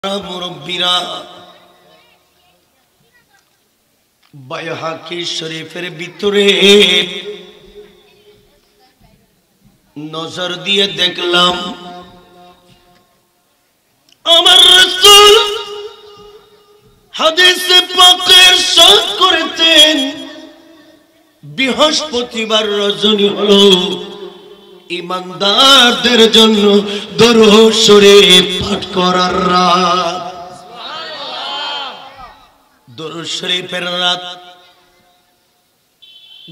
মুরব্বীরা বাইহাকি শরীফের ভিতরে নজর দিয়ে দেখলাম আমার রাসূল হাদিসে পাকের সাথ করতেন বৃহস্পতিবার রজনী হলো ইমানদারদের জন্য দরুদ শরীফ পাঠ করার রাত। দরুদ শরীফের রাত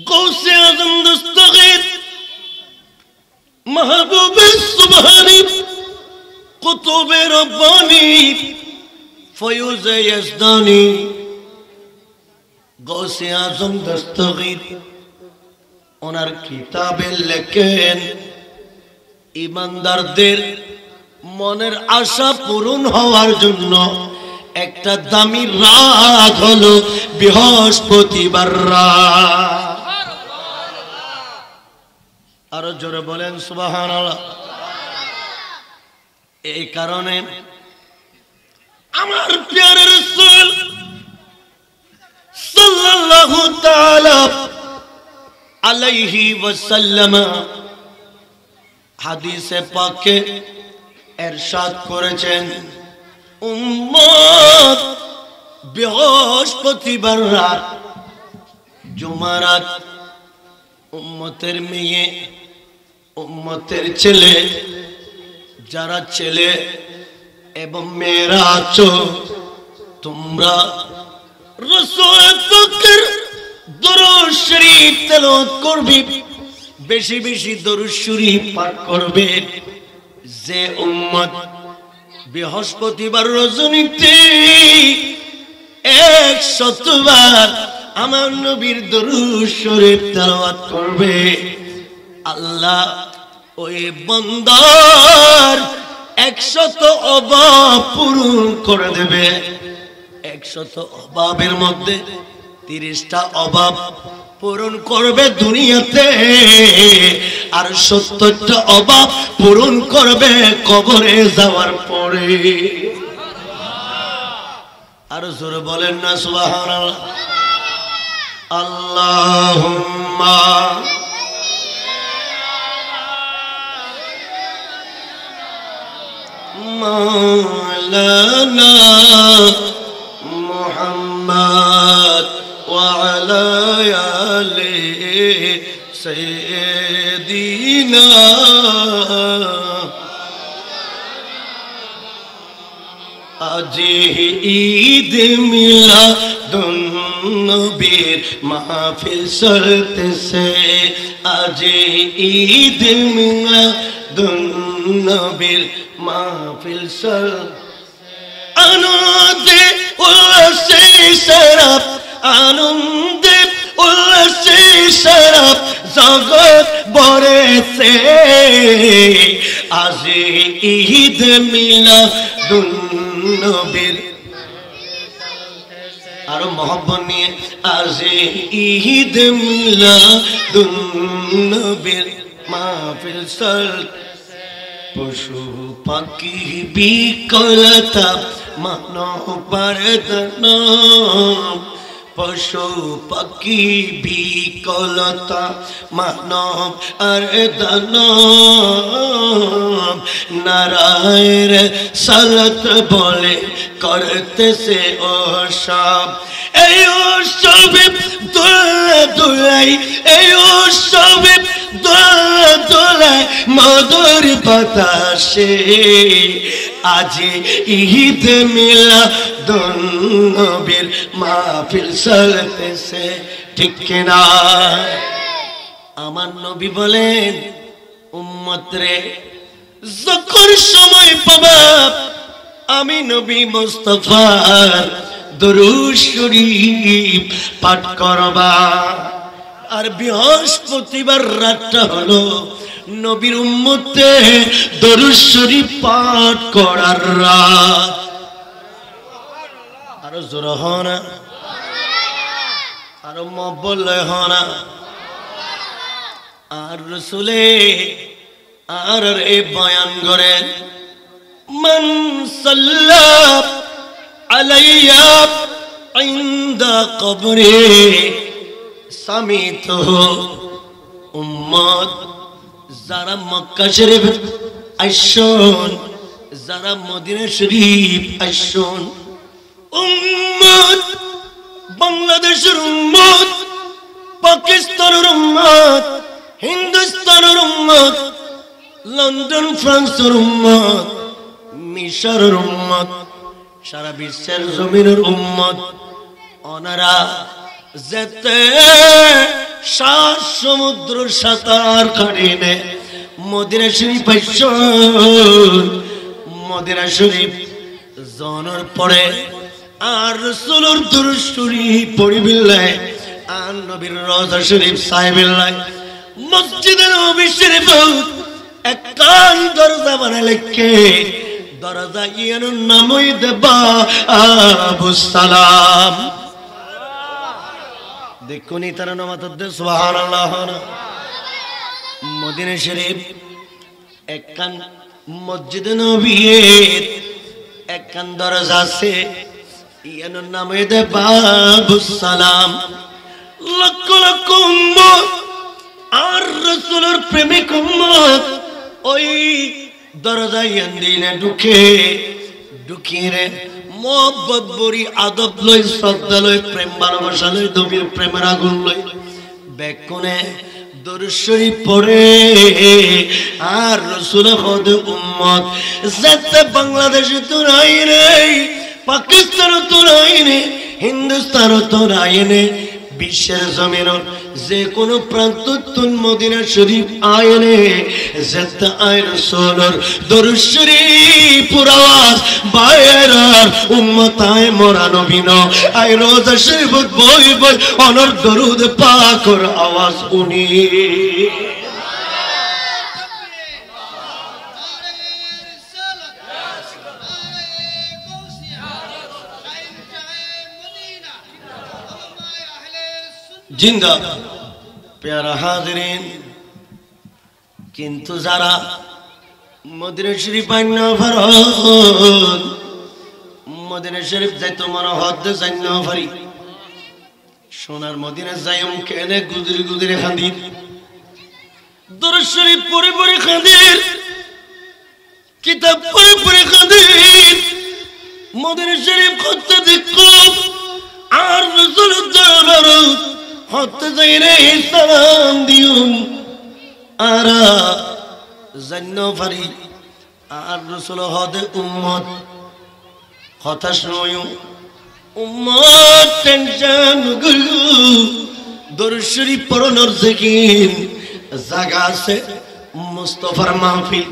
গৌসে আজম দস্তগীর মাহবুবে সুবহানী কুতুবে রব্বানী ফয়ুজে ইয়াজদানী গৌসে আজম দস্তগীর ওনার কিতাবে লেখেন ইমানদারদের মনের আশা পূরণ হওয়ার জন্য একটা দামি রাত হলো বৃহস্পতিবার রাত। আরো জোরে বলেন সুবহানাল্লাহ। এই কারণে আমার প্রিয় রাসূল সাল্লাল্লাহু তাআলা আলাইহি ওয়াসাল্লাম হাদিসে পাকে ইরশাদ করেছেন উম্মত বৃহস্পতিবার রাত জুমারাত উম্মতের মেয়ে উম্মতের ছেলে যারা ছেলে এবং মেয়েরা আছো তোমরা রাসূল পাকের দরুদ শরীফ তেলাওয়াত করবে, বেশি বেশি দরুদ শরীফ পাঠ করবে। যে উম্মত বৃহস্পতিবার রজনীতে 100 বার আমার নবীর দরুদ শরীফ তেলাওয়াত করবে, আল্লাহ ওই বান্দার 100 অভাব পূরণ করে দেবে। 100 অভাবের মধ্যে 30টা অভাব পূরণ করবে দুনিয়াতে, আর 70টা অভাব পূরণ করবে কবরে যাওয়ার পরে। আর জোরে বলেন না সুবহানাল্লাহ। আল্লাহুম্মা মাওলানা মুহাম্মদ وعلى آل سيدنا আজ ঈদ মিলাদুন নবীর মাহফিল চলতেছে, আজ ঈদ মিলাদুন নবীর মাহফিল চলতেছে। আনন্দে উল্লাসে শরাব আনন্দে উল্লাসে শরাব জগৎ ভরেছে, আজ ঈদ মিলাদুন নবীর আরো মহব্বত নিয়ে আজ ঈদ মিলাদুন নবীর মাহফিল চলতেছে। পশু পাখি বিকলতা মানব পারদন, পশু পাখি বিকলতা মানব আর দানব নারায়ের সালাত বলে করতেছে ওসব। এই উৎসবে দোলা দোলাই, এই উৎসবে দোলা দোলাই মধুর বাতাসে, আজ ঈদ মিলাদুন নবীর মাহফিল চলতেছে। ঠিক কিনা? আমার নবী বলেন উম্মত রে যখন সময় পাবা আমি নবী মুস্তাফার দরুদ শরীফ পাঠ করবা। আর বৃহস্পতিবার রাতটা হলো নবীর উম্মতে দরুদ শরীফ পাঠ করার রাত। আরো জোর হনা, আরো মহব্বত হনা। আর রাসূলে আর এই বয়ান করেন মান সাল্লা আলাইয়া ইনদা কবরে সামিতুহু উম্মত যারা মক্কা শরীফ আইসন যারা মদিনা শরীফ আইসন উম্মত বাংলাদেশের উম্মত পাকিস্তানের উম্মত হিন্দুস্তানের উম্মত লন্ডন ফ্রান্সের উম্মত মিশরের উম্মত সারা বিশ্বের জমিনের উম্মত ওনারা যেতে সাত সমুদ্র সাঁতার কাটিয়ে মদিনা শরীফ আইসন মদিনা শরীফ জনের পরে আর রাসূলের দুরূদ শরীফ পড়িবিল্লাহ আর নবীর রওজা শরীফ সাহেবিল্লাহ মসজিদে নববী শরীফ একখান দরজা বানাইলেকে দরজা ইয়ানোর নামই দেবা আবু সালাম দেখুনি তার নাম আতদ্দে সুবহানাল্লাহ মদিনা শরীফ একখান মসজিদে নববীর একখান দরজা আছে ইয়ানোর নামই দেবা আবু সালাম লক্ষ লক্ষ উম্মত আর রাসূলের প্রেমিক উম্মত ওই দরজা ইয়ান্দিনে ঢুকিয়ে মোহব্বত বরি আদব লই শ্রদ্ধা লই প্রেম ভালোবাসা লই নবীর প্রেমের আগুন লই বেকুনে দরুদ শরীফ পড়ে আর রাসূলের খোদ উম্মত যেতে বাংলাদেশে তো নাই রে পাকিস্তানও তো নাই রে হিন্দুস্তানও তো নাই রে বিশ্বের জমিনের যে কোনো প্রান্ত মদিনা শরীফ আয়নে যেতে আয় রাসূলের দরুদ শরীফ পুরাওয়াজ বাইরার উম্মত আয় মোরা নবী ন আয় রোজা শরীফ বই বই অনর দরুদ পাকের আওয়াজ শুনি জিন্দা প্যারা হাজরিন কিন্তু যারা মদিনা শরীফ আইনা ফরজ মদিনা শরীফ যাইতো মনে হদ্দে জান্না ফারি সোনার মদিনা যাইম কেনে গুজরি গুজরি খান্দির দরুদ শরীফ পড়ে পড়ে খান্দির কিতাব পড়ে পড়ে খান্দির মদিনা শরীফ কত দেখো আর রাসূলের দরবারে হতে যাইরে সালাম দিউন আরা জান্না ফারি আর রাসূল হদে উম্মত কথা শুনয়ু উম্মত টেনশন গুরু দরুদ শরীফ পড়ানোর জিকির জায়গা আছে মুস্তাফার মাহফিল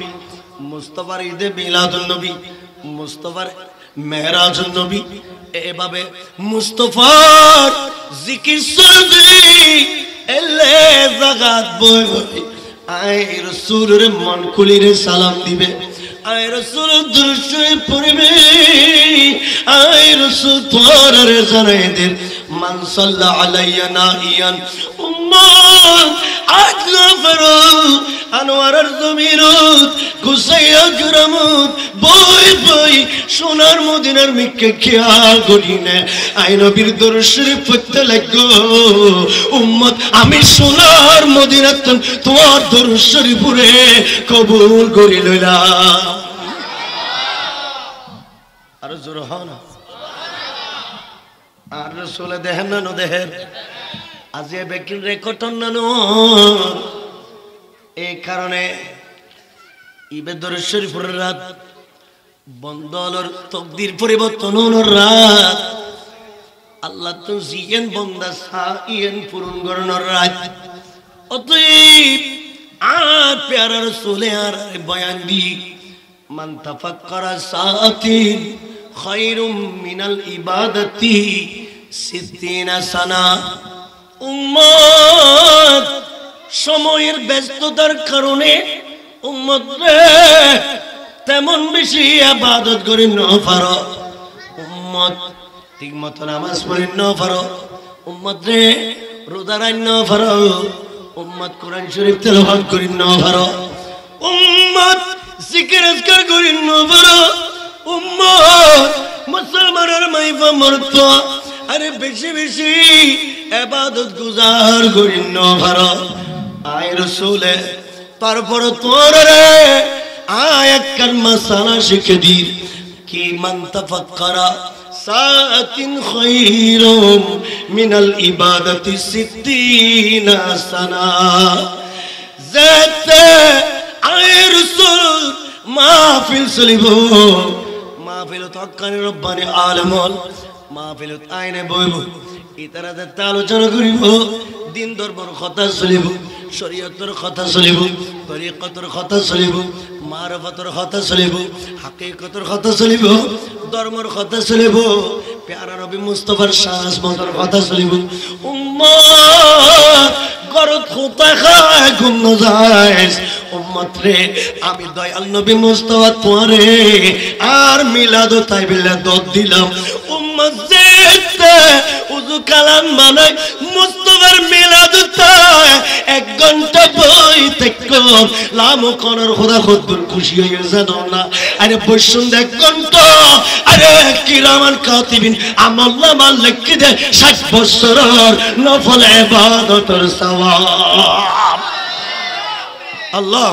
মুস্তাফার ঈদে মিলাদুন নবী মুস্তাফার মেহরাজুন নবী এভাবে মুস্তাফার জিকির সরদি এলে জাগাত বই বই আয় রাসূলের মন খুলিরে সালাম দিবে আয় রাসূল দুরূদ শরীফ পড়বে আয় রাসূল তোরার জানাইদের মান সাল্লা আলাইয়া নাহিয়ান উম্মত আজলা ফরু আনোয়ারের জমিরত কুসাইয়া গ্রামত বই বই সোনার মদিনার মিকে খেয়াল করিনে আই নবীর দরুদ শরীফ পড়তে লাগো উম্মত আমি সোনার মদিনাত তোমার দরুদ শরীফ পড়ে কবুল করি লইলাম আর জোর হও না আর রাসূল দেখেন না দেহের আজ এ বেকিন রেকর্ড না এই কারণে ঈদে দরুদ শরীফের রাত বন্ধ হলোর তকদির পরিবর্তন হলোর রাত আল্লাহ তো জিয়েন বন্দা সাইয়েন পূরণ করানোর রাত অতএব আর প্যারা রাসূলে আর বয়ান দি মান তাফাক্কারা সাআতিন খায়রুম মিনাল ইবাদাতি 60 সানা উম্মত সময়ের ব্যস্ততার কারণে উম্মত রে তেমন বেশি ইবাদত করে না পারো উম্মত ঠিকমতো নামাজ পড়ে না পারো উম্মত রে রোজা রাখতে না পারো উম্মত কোরআন শরীফ তেলাওয়াত করে না পারো উম্মত জিকির আজকার করি নবরো উম্মত মুসলমানের মাইফা মরত আরে বেশি বেশি ইবাদত গুজার করি নবরো আয় রাসূলে তারপর তোরে আয় একখান মাসালা শিখে দি কি মান তাফাক্কারা সাআতিন খায়রুম মিনাল ইবাদাতি 60 সানা যেতে আয় রাসূল মাহফিল চলিব মাহফিলত হক্কানি রব্বানি আলমল মাহফিলত আইনে বইব ইতারাতে আলোচনা করিব দিন ধর্মের কথা চলিব শরীয়তের কথা চলিব তরিকতের কথা চলিব মারফতের কথা চলিব হাকিকতের কথা চলিব ধর্মের কথা চলিব প্যারা নবী মুস্তাফার শাহাদাতের কথা চলিব উম্মত গরত খুতা খায় ঘুম না যায় উম্মত রে আমি দয়াল নবী মুস্তাফা তোরে আর মিলাদ তাই বিল্লাহ দত দিলাম উম্মত যেতে উযু কালাম বানাই মুস্তাফার মিলাদ তাই 1 ঘন্টা বই থেকে লাম কোনর খোদা খুদুর খুশি হয়ে জানো না আরে বসুন 1 ঘন্টা আরে কিরামান কাতিবিন আমল্লাহ মালিক দে 60 বছরের নফল ইবাদতের সওয়াব আল্লাহ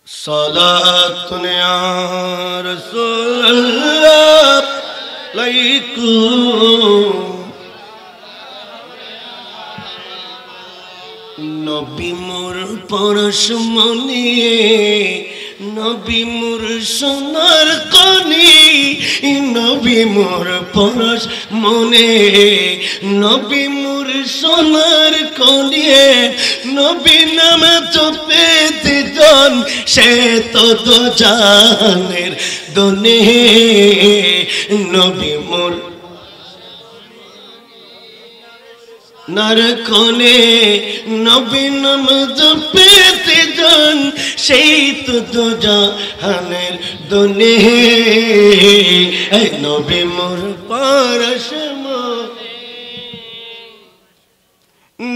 সালাতুন ইয়া রাসূলুল্লাহ আলাইকুম নবী মোর পরশমণি নবী মোর সোনার কনি নবী মোর পরশ মনে নবী মোর সোনার কনি নবী নাম জপেতে জন সে তো জানের দনে নবী মোর নরকনে নবী নাম জপেতে জন সেই তো জাহানের দনে নবী মোর পরশম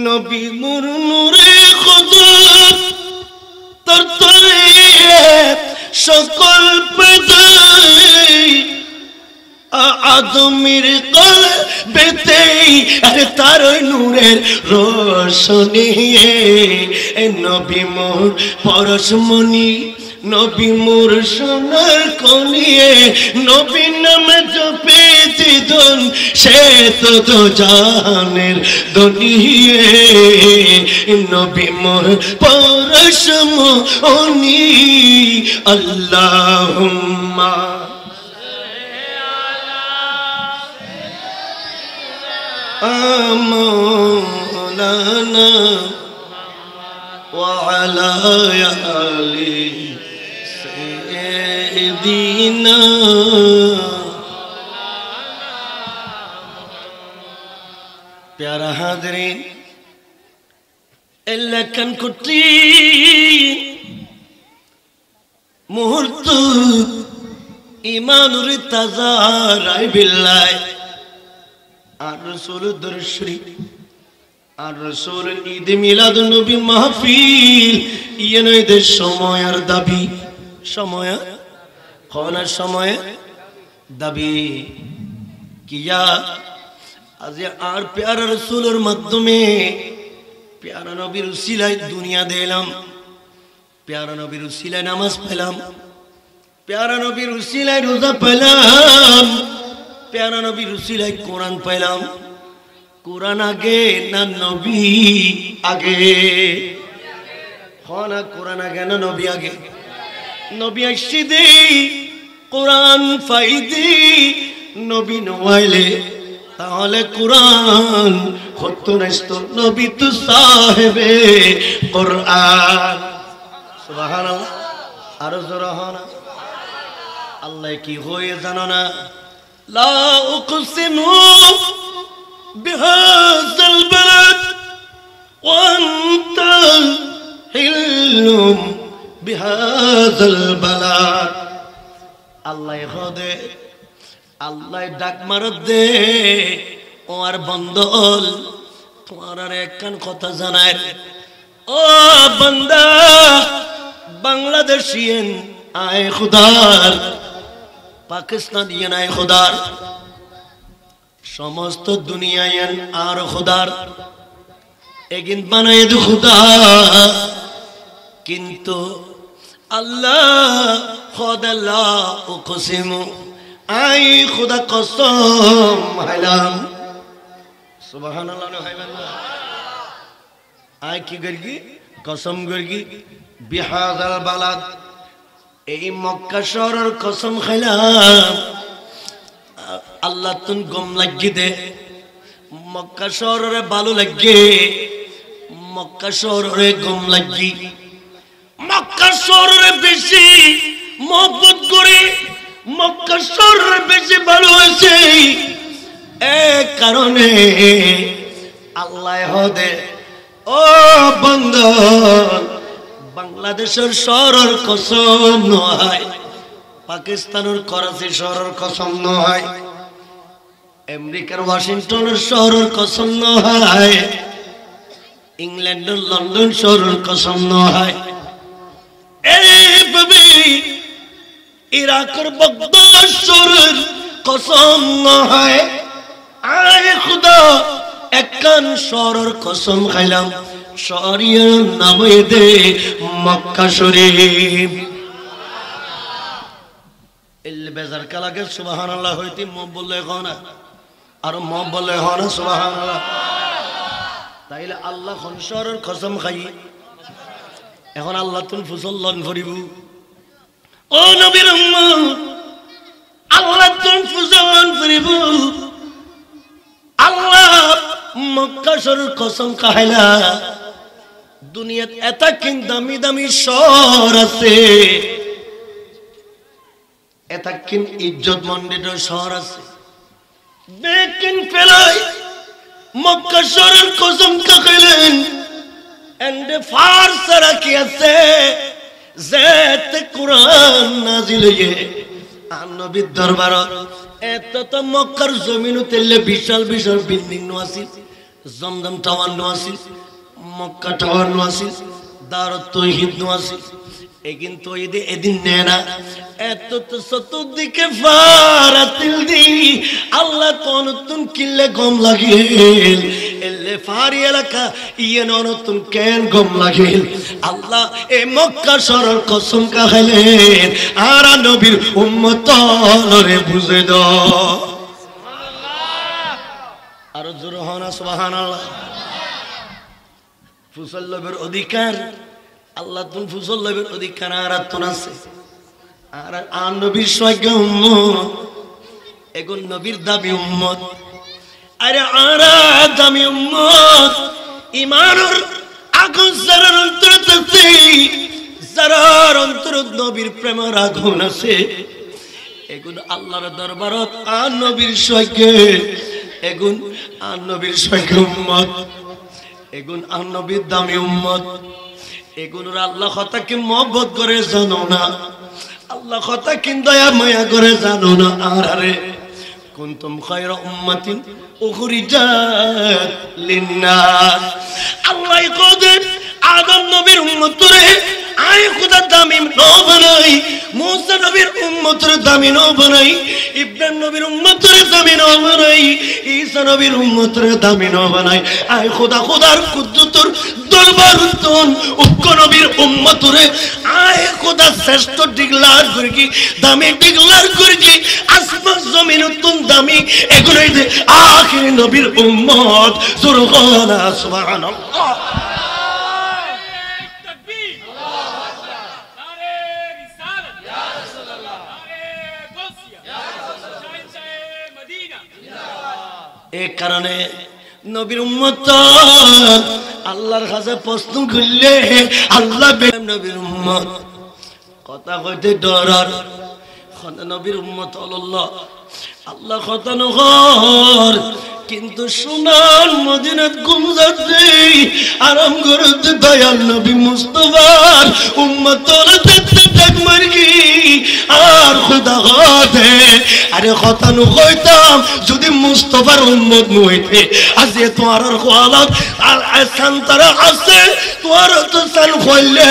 নবী মোর নূরে খুদা তোর তরে সকল পেদাই আদমের কলবেতে আরে তার নূরের রোশনী নবী মোর পরশমণি নবী মোর সোনার কনিয়ে নবী নাম জপেতে জন সে তো জাহানের দনিয়ে নবী মোর পরশমণি আল্লাহুম্মা مولانا وعلى آل سيدنا प्यारा हाज़रीन एल्ला कन कुटी मुहूर्त ईमान ताजा राय बिल्लाह আর রাসূল দরুদ শরীফ আর রাসূল ঈদ মিলাদ নবী মাহফিল ইয়েনদের সময়ের দাবি সময় কোন সময় দাবি কিয়া আজ আর প্যারা রাসূলের মাধ্যমে প্যারা নবীর উসিলায় দুনিয়া দিলাম প্যারা নবীর উসিলায় নামাজ পেলাম প্যারা নবীর উসিলায় রোজা পেলাম प्यारा नबी रसूलाई कुरान पैलाम कुरान आगे ना नबी आगे खाना कुरान आगे ना नबी आगे नबी आशिदे कुरान फायदे नबी नवाइले ताहले कुरान হতো না তো নবী তো সাহেবে কুরআন সুবহানাল্লাহ আর জোরে হনা আল্লাহ কি হয়ে জানো না লা উকসিমু বিহাযাল বালাদ ওয়া আনতা হিল্লুম বিহাযাল বালাদ আল্লাহ খোদে আল্লাহ ডাক মার দে ও আর বন্ধল তোমার আর একখান কথা জানায় ও বান্দা বাংলাদেশিয়েন আয় খুদার পাকিস্তানিয়েন আয় খুদার সমস্ত দুনিয়ায়েন আর খুদার এগিন বানায় দু খুদা কিন্তু আল্লাহ খোদাল্লাহ উকসিমু আই খুদা কসম হাইলাম সুবহানাল্লাহ হাইবাল্লাহ আই কি গর্গি কসম গর্গি বিহাদাল বালাদ এই মক্কা শহরের কসম খাইলাম আল্লাহ তুন গম লাগি দে মক্কা শহরে ভালো লাগে মক্কা শহরে গম লাগি মক্কা শহরে বেশি মহব্বত করে মক্কা শহরে বেশি ভালো হয়েছে এক কারণে আল্লাহ হদে ও বন্ধু বাংলাদেশের শহরের কসম নয় পাকিস্তানের করাচি শহরের কসম নয় আমেরিকার ওয়াশিংটনের শহরের কসম নয় ইংল্যান্ডের লন্ডন শহরের কসম নয় এইভাবে ইরাকের বাগদাদ শহরের কসম নয় আয় খুদা একখান শহরের কসম খাইলাম শহরের নাম দে মক্কা শরীফ এলে বেজার কালাকে সুবহানাল্লাহ হইতি মব বললে হনা আর মব বললে হনা সুবহানাল্লাহ তাইলে আল্লাহ কোন শহরের কসম খাই এখন আল্লাহ তুন ফুসল্লন করিব ও নবীর উম্মত আল্লাহ তুন ফুসল্লন করিব আল্লাহ মক্কা শহরের কসম খাইলা দুনিয়াত এত কিন দামি দামি শহর আছে এত কিন ইজ্জত মণ্ডিত শহর আছে বেকিন ফেলাই মক্কা শহরের কসম খাইলেন এন্ডে ফারসারা কি আছে যেত কুরআন নাজিল হয়ে আর নবীর দরবারত এত তো মক্কার জমিন তেলে বিশাল বিশাল বিল্ডিং নো আছিল জমজম টাওয়ার নো আছিল মক্কা টাওয়ার নো আছিল দারুত তাওহীদ নো আছিল কিন্তু এদিন নেনা এত তো চতুর্দিকে ফারাতিল দি আল্লাহ কোন তুন কিল্লে গম লাগিল এলে ফারি এলাকা ইয়ে নতুন কেন গম লাগিল আল্লাহ এ মক্কা শহরের কসম খাইলেন আর নবীর উম্মত রে বুঝে দাও সুবহানাল্লাহ আর জোরে হনা সুবহানাল্লাহ ফুসল্লবের অধিকার আল্লাহ তুম ফুসল্লবের অধিকার আর তুন আছে আর নবীর সঙ্গে উম্মত এগুন নবীর দাবি উম্মত আরে আর দামি উম্মত ইমানের আগুন যারার অন্তরে আছে যারার অন্তরে নবীর প্রেমের আগুন আছে এগুন আল্লাহর দরবারত আর নবীর সঙ্গে এগুন আর নবীর সঙ্গে উম্মত এগুন আর নবীর দামি উম্মত এগুলোর আল্লাহ কথা কি মহব্বত করে জানো না আল্লাহ কথা কি দয়া মায়া করে জানো না আরে কুনতুম খায়রা উম্মাতিন উখরিজাত লিন্নাস আল্লাহ কদের আদম নবীর উম্মতরে আয় খুদা দামি নো বানাই মুসা নবীর উম্মতরে দামি নো বানাই ইব্রাহিম নবীর উম্মতরে দামি নো বানাই ঈসা নবীর উম্মতরে দামি নো বানাই আয় খুদা খোদার কুদ্দুতর দরবার তুন উক্ক নবীর উম্মতরে আয় খুদা শ্রেষ্ঠ ডিগলার করকি দামি ডিগলার করকি আসমান জমিন তুন দামি এগুলোই দে আখির নবীর উম্মত সুবহানা সুবহানাল্লাহ এই কারণে নবীর উম্মত আল্লাহর কাছে প্রশ্ন করলে আল্লাহ নবীর উম্মত কথা কইতে ডরার নবীর উম্মত আল্লাহ আল্লাহ কথা নহর কিন্তু সোনার মদিনাত গুমজাতে আরাম করতে দয়াল নবী মুস্তাফার উম্মতর দেখতে মরগি আর খুদা দে আরে কথা নু কইতাম যদি মুস্তাফার উম্মত নইতে আজ তোমার হালত আর সান্তরা আছে তোমার তো সান কইলে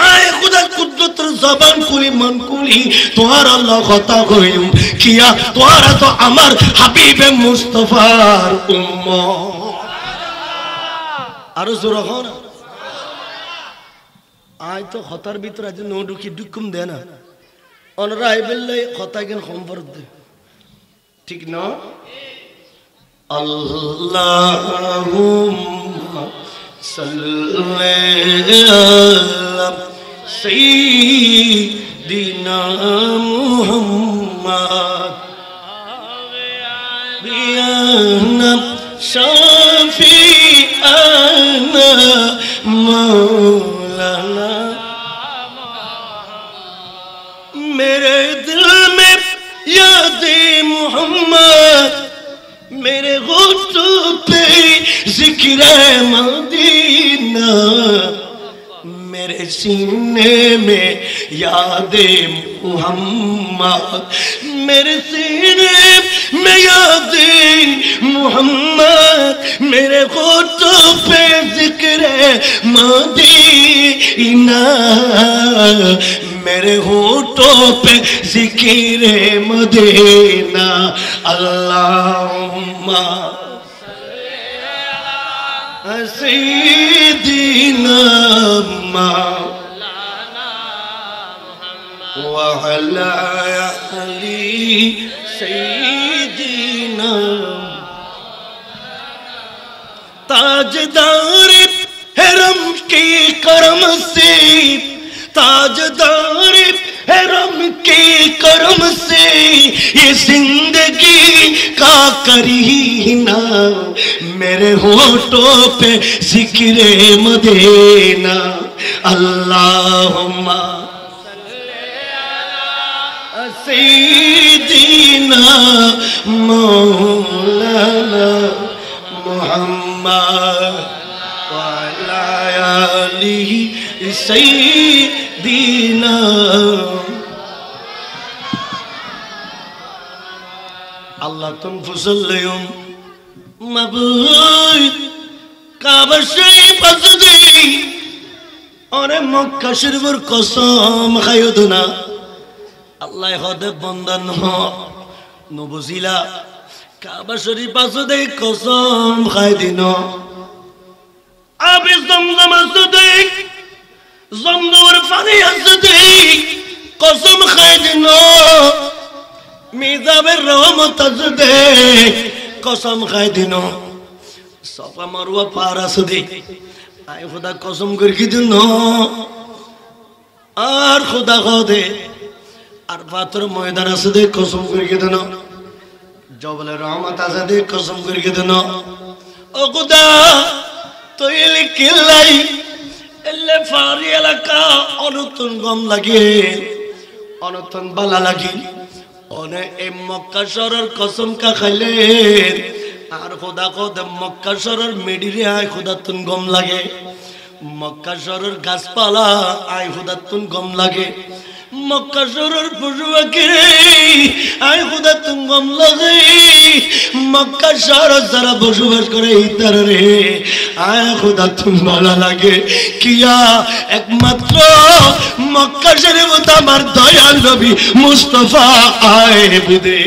আয় খুদা কুদরতের জবান কুলি মন কুলি তোমার আল্লাহ কথা কইম কিয়া তোমার তো আমার হাবিবে মুস্তাফার উম্মত আরো জোরে হন আয় তো কথার ভিতর আজ নো ঢুকি ঢুকুম দে না অনরা আই বললে কথা কেন সম্পর্ক দে ঠিক না আল্লাহুম্মা সাল্লি আলা সাইয়্যিদিনা মুহাম্মাদ বিয়ানা শাফিআনা मौलाना मेरे दिल में याद मोहम्मद मेरे होठों पे जिक्र मदीना मेरे सीने में याद मोहम्मद मेरे सीने में याद मोहम्मद मेरे होठों पे जिक्र मदीना मेरे होठों पे जिक्र मदीना अल्लाहुम्मा सय्यिदिना मौलाना व अला आलि सय्यिदिना ताजदार हरम के करम से ताजदार हरम के करम से ये जिंदगी का करीना मेरे होठों पे जिक्र मदीना अल्लाहुम्मा सय्यिदिना मौलाना मुहम्मद व अला आलिहि सय्यिदिना अल्लाह तुम फुसल्लुम मबूद काबा शरीफ असदी और मक्का शरीफर कसम खायो ना अल्लाह खुदे बंदन हो नबुजिला काबा शरीफ असदी कसम खाय दिनो आबे जमजम असदी जमदूर पानी असदी कसम खाय दिनो मिजाबेर रहमत असदी कसम खाय दिनो सफा मरवा पार असदी आय खुदा कसम करके दिनो আর खुदा खुदे আর পাথর ময়দান আসদি कसम करके दिनो জবলে রহমত আসদি कसम करके दिनो ও खुदा তৈলি কিল্লাই এলে ফারি এলাকা অনতন গম লাগে অনতন বালা লাগে অনে এই মক্কা শহরের কসম কা খাইলে আর খোদা খোদ মক্কা শহরের মেডিরে আয় খোদা তুন গম লাগে মক্কা শহরের গাছপালা আয় খোদা তুন গম লাগে মক্কা শহরের পশু পাখি আয় খোদা তুন গম লাগে মক্কা শহরে যারা বসবাস করে ইতার রে আয় খোদা তুন ভালো লাগে কিয়া একমাত্র মক্কা শরীফ আমার দয়াল নবী মুস্তাফা আয় বিদে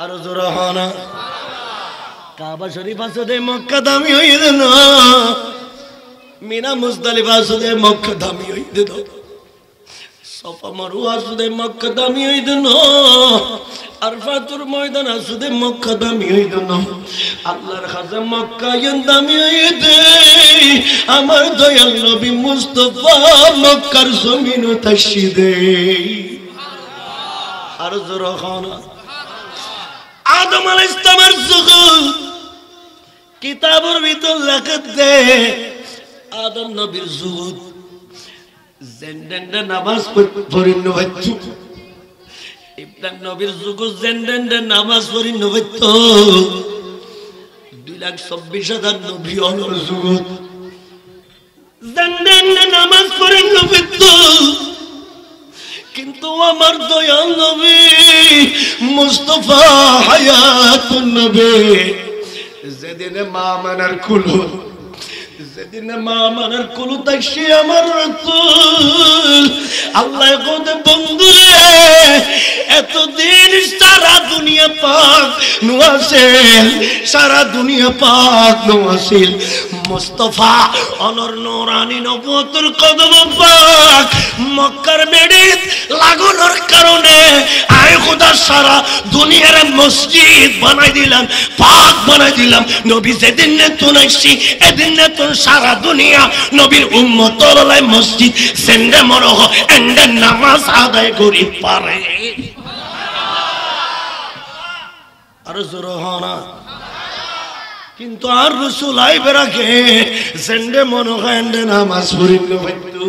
আর জোরা হনা কাবা শরীফ আসদে মক্কা দামি হইয়ে দেন মিনা মুজদালিফা আসদে মক্কা দামি হইয়ে দেন সফা মারওয়া আসদে মক্কা দামি হইয়ে দেন আরফাতুর ময়দান আসদে মক্কা দামি হইয়ে দেন আল্লাহর খাজা মক্কা ইয়ান দামি হইয়ে দে আমার দয়াল নবী মুস্তাফা মক্কার জমিন তাশিদে আর জোরা হনা आदम अलैहिस्सलामेर जुगुल किताबेर ভিতর লেখা দে आदम नबीर जुगुल জেন্ডেন্ডে নামাজ পড়িন নবচ্চু ইব্রাহিম নবীর जुगुल জেন্ডেন্ডে নামাজ পড়িন নবচ্চু 2,26,000 নবী হলোর जुगुल জেন্ডেন কেন নামাজ পড়েন নবী তো, কিন্তু আমার দয়াল নবী মুস্তাফা হায়াতুন নবী যেদিনে মা মানার কুলো, যেদিনে মা মানার কুলো দেখছি আমার রাসূল আল্লাহ কোতে বন্ধুরে এতদিন সারা দুনিয়া পাক নোয়াছিল, সারা দুনিয়া পাক নোয়াছিল মুস্তাফা অনর নূরানি নবুয়তের কদম পাক মক্কার মেডিত লাগানোর কারণে আয় খোদা সারা দুনিয়ার মসজিদ বানাই দিলাম, পাক বানাই দিলাম। নবী যেদিন নে তুনাইছি এদিন নে তুন সারা দুনিয়া নবীর উম্মতর লাই মসজিদ সেন্ডে মরহ এন্ডে নামাজ আদায় করি পারে। আর জোর হনা কিন্তু আর রাসূল আইবে রাখে সেন্ডে মন এন্ডে নামাজ পড়িল বাইতু,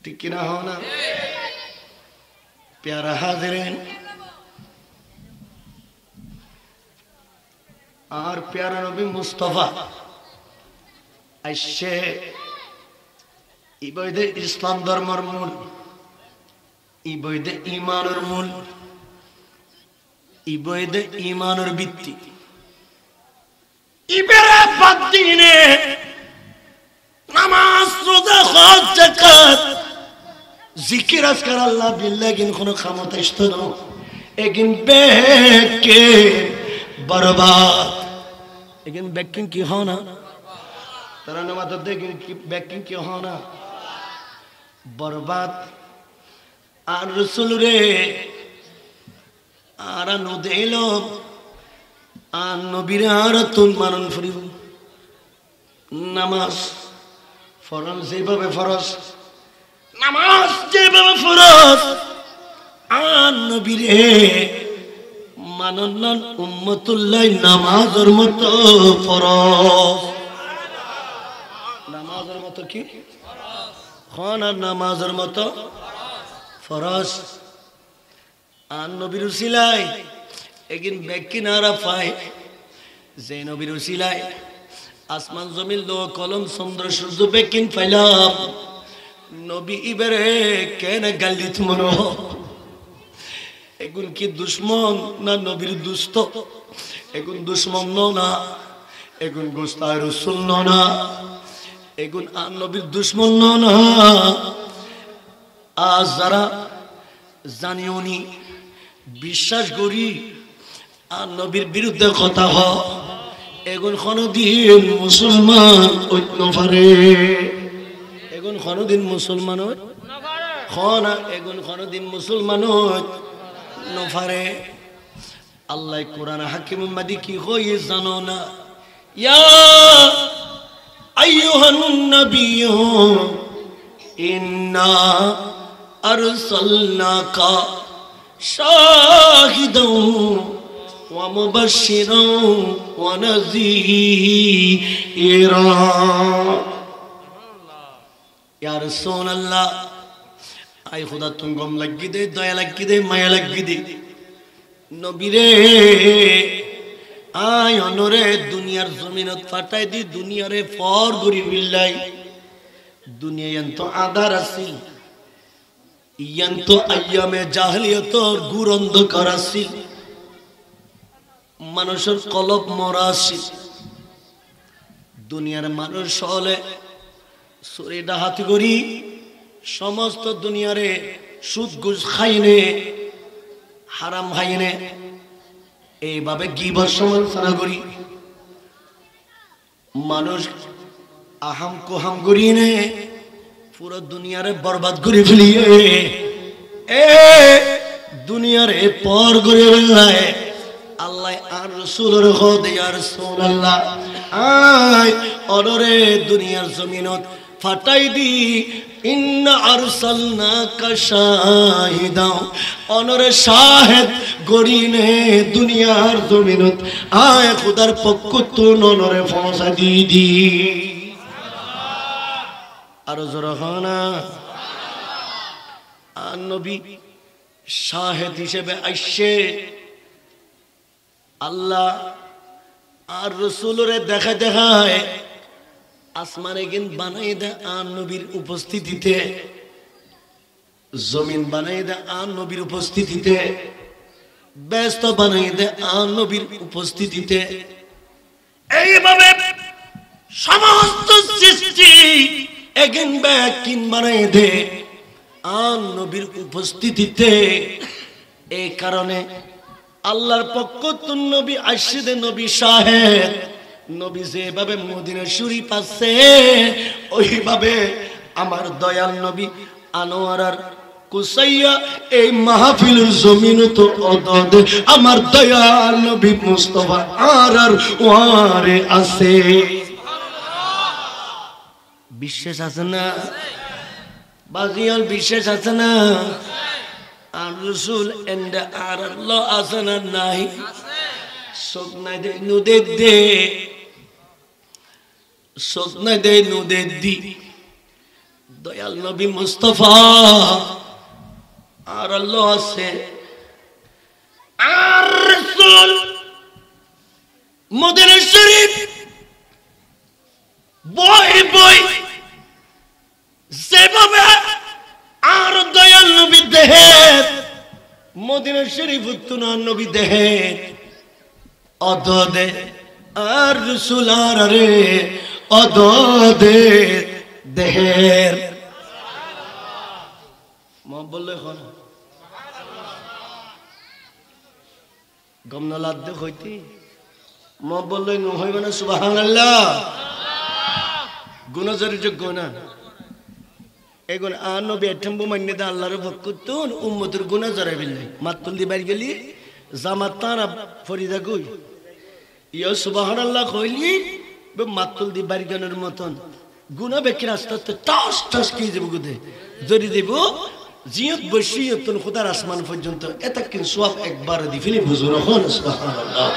ঠিক কি না হনা? প্যারা হাজিরিন, আর প্যারা নবী মুস্তাফা আইসে ইবৈদে ইসলাম ধর্মের মূল, ইবৈদে ইমানের মূল, ইবৈদে ইমানের ভিত্তি। ইবেরা বাদ দিনে নামাজ রোজা হজ যাকাত জিকির আজকার আল্লাহ বিল্লাহ কিন কোনো ক্ষমতা ইস্ত না এগিন বেকে বরবাদ, এগিন বেকিং কি হয় না তারা নামাজ দেখেন কি বেকিং কি হয় না বরবাদ। আর রাসূল রে আর নদেল আর নবীর আর তুন মানন ফরিব নামাজ ফরজ যেভাবে ফরজ, নামাজ যেভাবে ফরজ আর নবীরে মানন উম্মতুল্লাহ নামাজের মতো ফরজ, নামাজের মতো কি খন আর নামাজের মতো ফরজ। আর নবীর উসিলায় একদিন ব্যাকি নারা পায় যে নবীর উসিলায় আসমান জমিন লো কলম চন্দ্র সূর্য বেকিন পাইলাম। নবী ইবারে কেন গালিত মনো এগুন কি দুশ্মন না নবীর দুস্ত, এগুন দুশ্মন না, এগুন গোস্তায় রাসূল না, এগুন আর নবীর দুশ্মন না। আজ যারা জানিওনি বিশ্বাস করি আর নবীর বিরুদ্ধে কথা হ এগুন কোনদিন মুসলমান ঐক্য পারে, এগুন কোনদিন মুসলমান না, এগুন কোনদিন মুসলমান নফারে। আল্লাহ কোরআন হাকিম মাদি কি হয়ে জানো না, ইয়া আইয়ুহান নাবিয়্যু ইন্না আরসালনাকা শাহিদাও ওয়া মুবাশশিরাও ওয়া নাযীরা। ইয়া রাসূলুল্লাহ আই খুদা তুম গম লাগি দে, দয়া লাগি দে, মায়া লাগি দে নবীরে আই অনরে দুনিয়ার জমিনত ফাটাই দি দুনিয়ারে ফর গরি বিল্লাই। দুনিয়া এন্ত আদার আছিল, ইয়ান্ত আইয়ামে জাহেলিয়তর গুর অন্ধকার আছিল, মানুষের কলব মরা আছিল। দুনিয়ার মানুষ হলে চুরি ডাহাতি করি সমস্ত দুনিয়ারে সুদ ঘুষ খাইনে হারাম খাইনে এইভাবে গীবত সমালোচনা করি মানুষ আহাম কোহাম করি নে পুরো দুনিয়ারে বরবাদ করে ফেলিয়ে এ দুনিয়ারে পর করে ফেলায়। আল্লাহ আর রাসূলের খোদে ইয়া রাসূলুল্লাহ আয় অনরে দুনিয়ার জমিনত ফাটাই দি ইন্না আরসালনাকা শাহিদা অনরে শাহেদ গরিনে দুনিয়ার জমিনত আয় খুদার পক্ষ তো অনরে পৌঁছা দি আর জরহানা আর নবী শাহেদ হিসেবে আইসে। আল্লাহ আর রাসূলরে দেখা দেখায় আসমানে গিন বানাই দে আর নবীর উপস্থিতিতে, জমিন বানাই দে আর নবীর উপস্থিতিতে, ব্যস্ত বানাই দে আর নবীর উপস্থিতিতে। এইভাবে সমস্ত সৃষ্টি এগেন ব্যাকিন বানাই দে আর নবীর উপস্থিতিতে। এই কারণে আল্লাহর পক্ষ তো নবী আশিদে নবী সাহেব নবী যেভাবে মদিনা শরীফ আছে ওইভাবে আমার দয়াল নবী আনোয়ারার কুসাইয়া এই মাহফিলের জমিন তো অদদ আমার দয়াল নবী মুস্তাফা আর ওয়ারে আছে। বিশ্বাস আছে না বাজিয়াল? বিশ্বাস আছে না? আর রাসূল এন্ড আর আল্লাহ আছে না? নাই। সব নাই দে নুদে দে, সব নাই দে নুদে দি দয়াল নবী মুস্তাফা আর আল্লাহ আছে। আর রাসূল মদিনা শরীফ বই বই যেভাবে আর দয়াল নবী দেহে মদিনা শরীফ উত্তনা নবী দেহে অদদে আর রাসূল আর রে অদদে দেহের মা বললে হন গমনা লাদ দে হইতি মা বললে ন হইবে না সুবহানাল্লাহ। গুনাহগার যোগ্য না এগুন আর নবী এঠম্বু মান্য দে আল্লাহর ভক্তন উম্মতের গুনাহ জরাই বিল্লাই মাতুল দি বাইর গেলি জামাত তারা ফরিদা কই ইয়া সুবহানাল্লাহ কইলি বে মাতুল দি বাইর গানের মতন গুনাহ বেকির আস্তে আস্তে টাস টাস কি যাব গুদে জরি দেব জিয়ত বসিয়তন খোদার আসমান পর্যন্ত এটা কিন সওয়াব একবার দি ফিলি হুজুর হন সুবহানাল্লাহ।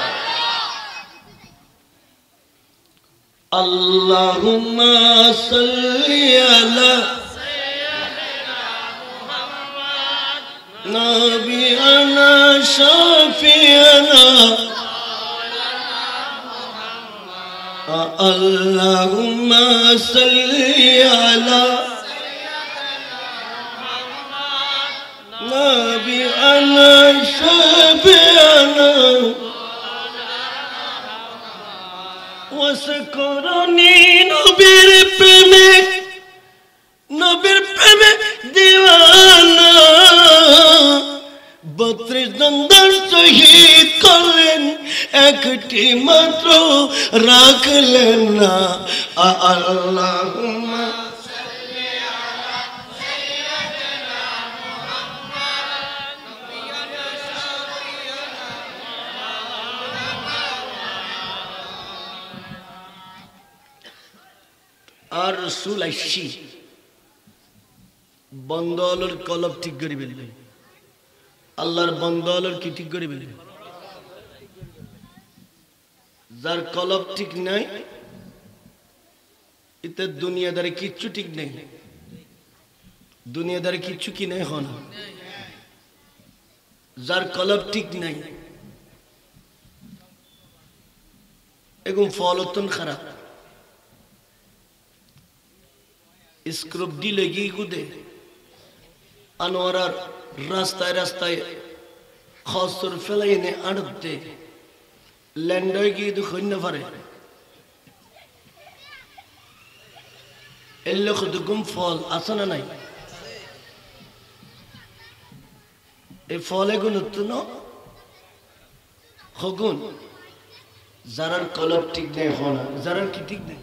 আল্লাহুম্মা সাল্লি আলা نبينا شفيعنا اللهم صل على نبينا شفيعنا وسكرني নবীর প্রেমে নবীর প্রেমে দিওয়ানা 32 দন্দর শহীদ করলেন একটি মাত্র রাখলেন না। আল্লাহুম্মা সাল্লি আলা সাইয়্যিদিনা মুহাম্মদ নবিয়্যিনা শাফিয়্যিনা আর রাসূল আইসি বন্দলর কলব ঠিক করে বলবে আল্লাহর বন্দলর কি ঠিক করে বলবে যার কলব ঠিক নাই এতে দুনিয়াদারে কিচ্ছু ঠিক নেই দুনিয়াদারে কিচ্ছু কি নাই হন যার কলব ঠিক নাই এরকম ফলতন খারাপ স্ক্রুপ দিলে গিয়ে গুদে আনোয়ারার রাস্তায় রাস্তায় খসর ফেলাই নে আড়তে ল্যান্ডয় গিয়ে তো খৈন্য পারে এর লোক দুগুম ফল আছে না নাই এই ফল এগুন ন হগুন যারার কলব ঠিক নেই হনা যারার কি ঠিক নেই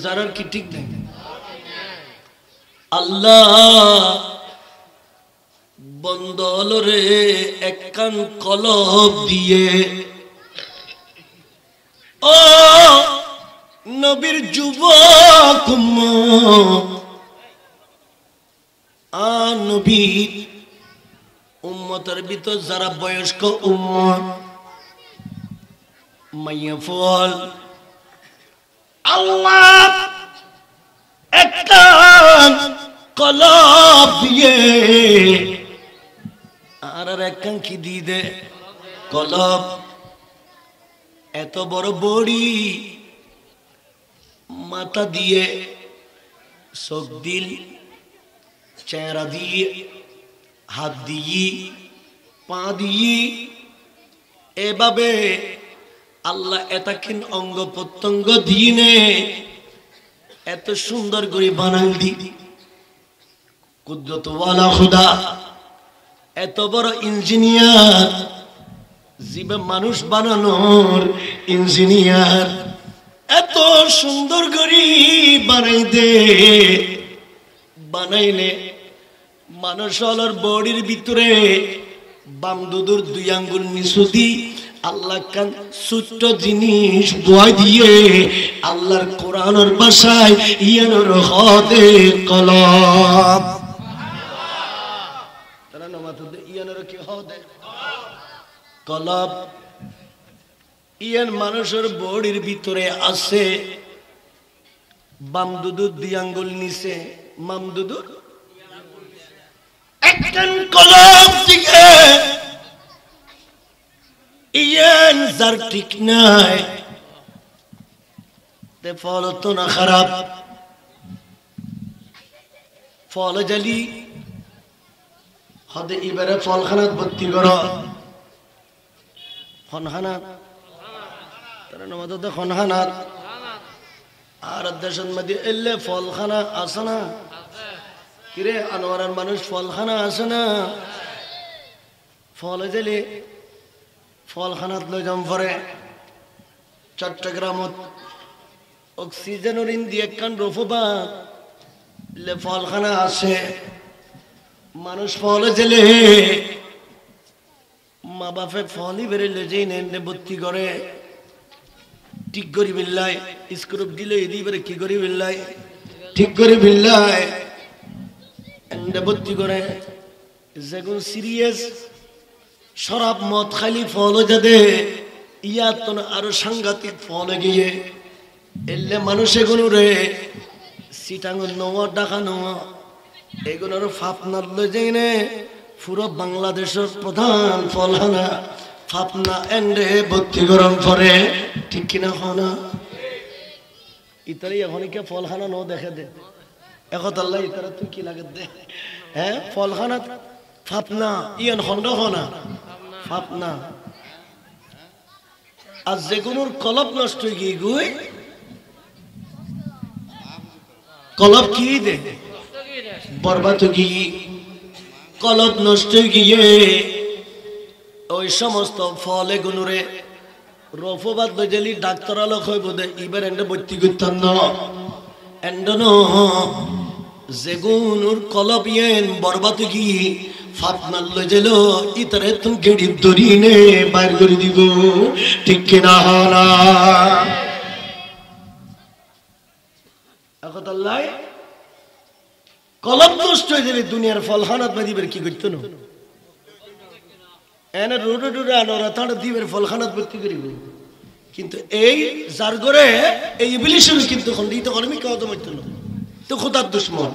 যারার কি ঠিক নেই আল্লাহ বন্দলরে একখান কলব দিয়ে ও নবীর যুবক নবীর উম্মতের ভিতর যারা বয়স্ক উম্মত মাইয়া ফল আল্লাহ একখান কলব দিয়ে আর একখান কি দিয়ে দে কলব এত বড় বড়ি মাথা দিয়ে চোখ দিল চেহারা দিয়ে হাত দিয়ে পা দিয়ে এভাবে আল্লাহ এতক্ষণ অঙ্গ প্রত্যঙ্গ দিনে এত সুন্দর করে বানাই দি কুদরতওয়ালা খুদা এত বড় ইঞ্জিনিয়ার জীবে মানুষ বানানোর ইঞ্জিনিয়ার এত সুন্দর করে বানাই দে বানাইলে মানুষ হলোর বডির ভিতরে বাম দুদুর দুই আঙ্গুল নিচু দি আল্লাহ কান ছোট্ট জিনিস বয় দিয়ে আল্লাহর কোরআনের ভাষায় ইয়ানোর হদে কলম তারা নামাতে ইয়ানোর কি হদে কলম ইয়ান মানুষের বডির ভিতরে আছে বাম দুদুর দুই আঙ্গুল নিচে মাম দুদুর একখান কলম দিকে ইয়ান যার ঠিক নাই তে ফল তো না খারাপ ফল জালি হদে এবারে ফলখানাত ভর্তি কর খনখানাত তারা নমাতে খনখানাত আর দেশের মধ্যে এলে ফলখানা আছে না কিরে আনোয়ারের মানুষ ফলখানা আছে না ফল জালি ফলখানাত লই যাম পরে চট্টগ্রামত অক্সিজেনের ইন্দি একখান রফবা লে ফলখানা আছে মানুষ ফল জেলে মা বাপে ফলই বেরেলে যেই নেন ভর্তি করে ঠিক করি বিল্লাই স্ক্রুপ দিলে এদিকে কি করি বিল্লাই ঠিক করি বিল্লাই এন্ডে ভর্তি করে যেগুন সিরিয়াস শরাব মদ খালি ফল যাদে ইয়ার তো আরো সাংঘাতিক ফল গিয়ে এলে মানুষ এগুলো রে সিটাঙ্গ নোয়া ডাকা নোয়া এগুলোর ফাপনার লই যাই নে পুরো বাংলাদেশের প্রধান ফলখানা ফাপনা এন্ডে ভর্তি গরম করে ঠিক কিনা হনা ইতালি এখন কে ফলখানা ন দেখে দে এখন আল্লাহ ইতারা তুই কি লাগে দে হ্যাঁ ফলখানা ফাপনা ইয়ান খন্ড হনা ফাপনা আর যেগুলোর কলপ নষ্ট হয়ে গিয়ে গুই কলপ কি দে বরবাদ গিয়ে কলপ নষ্ট হয়ে গিয়ে ওই সমস্ত ফলে গুনুরে রফবাদ বজলি ডাক্তার আলোক হইব দে এবার এন্ড ভর্তি করতাম না এন্ড যেগুনুর কলপ ইয়েন বরবাদ গিয়ে ফাতনাল লজেল ইতরে তুমি গেড়ি দরিনে বাইর করে দিব ঠিক কিনা হনা এখন আল্লাহ কলম নষ্ট হয়ে যাবে দুনিয়ার ফলখানাত দিবের কি করতো না এনে রোডে রোডে আনোরা তাড়া দিবের ফলখানাত ভর্তি করিব কিন্তু এই যার ঘরে এই ইবলিশের কিন্তু খন্ডিত কর্মী কেউ তো মারতো না তো খোদার দুশ্মন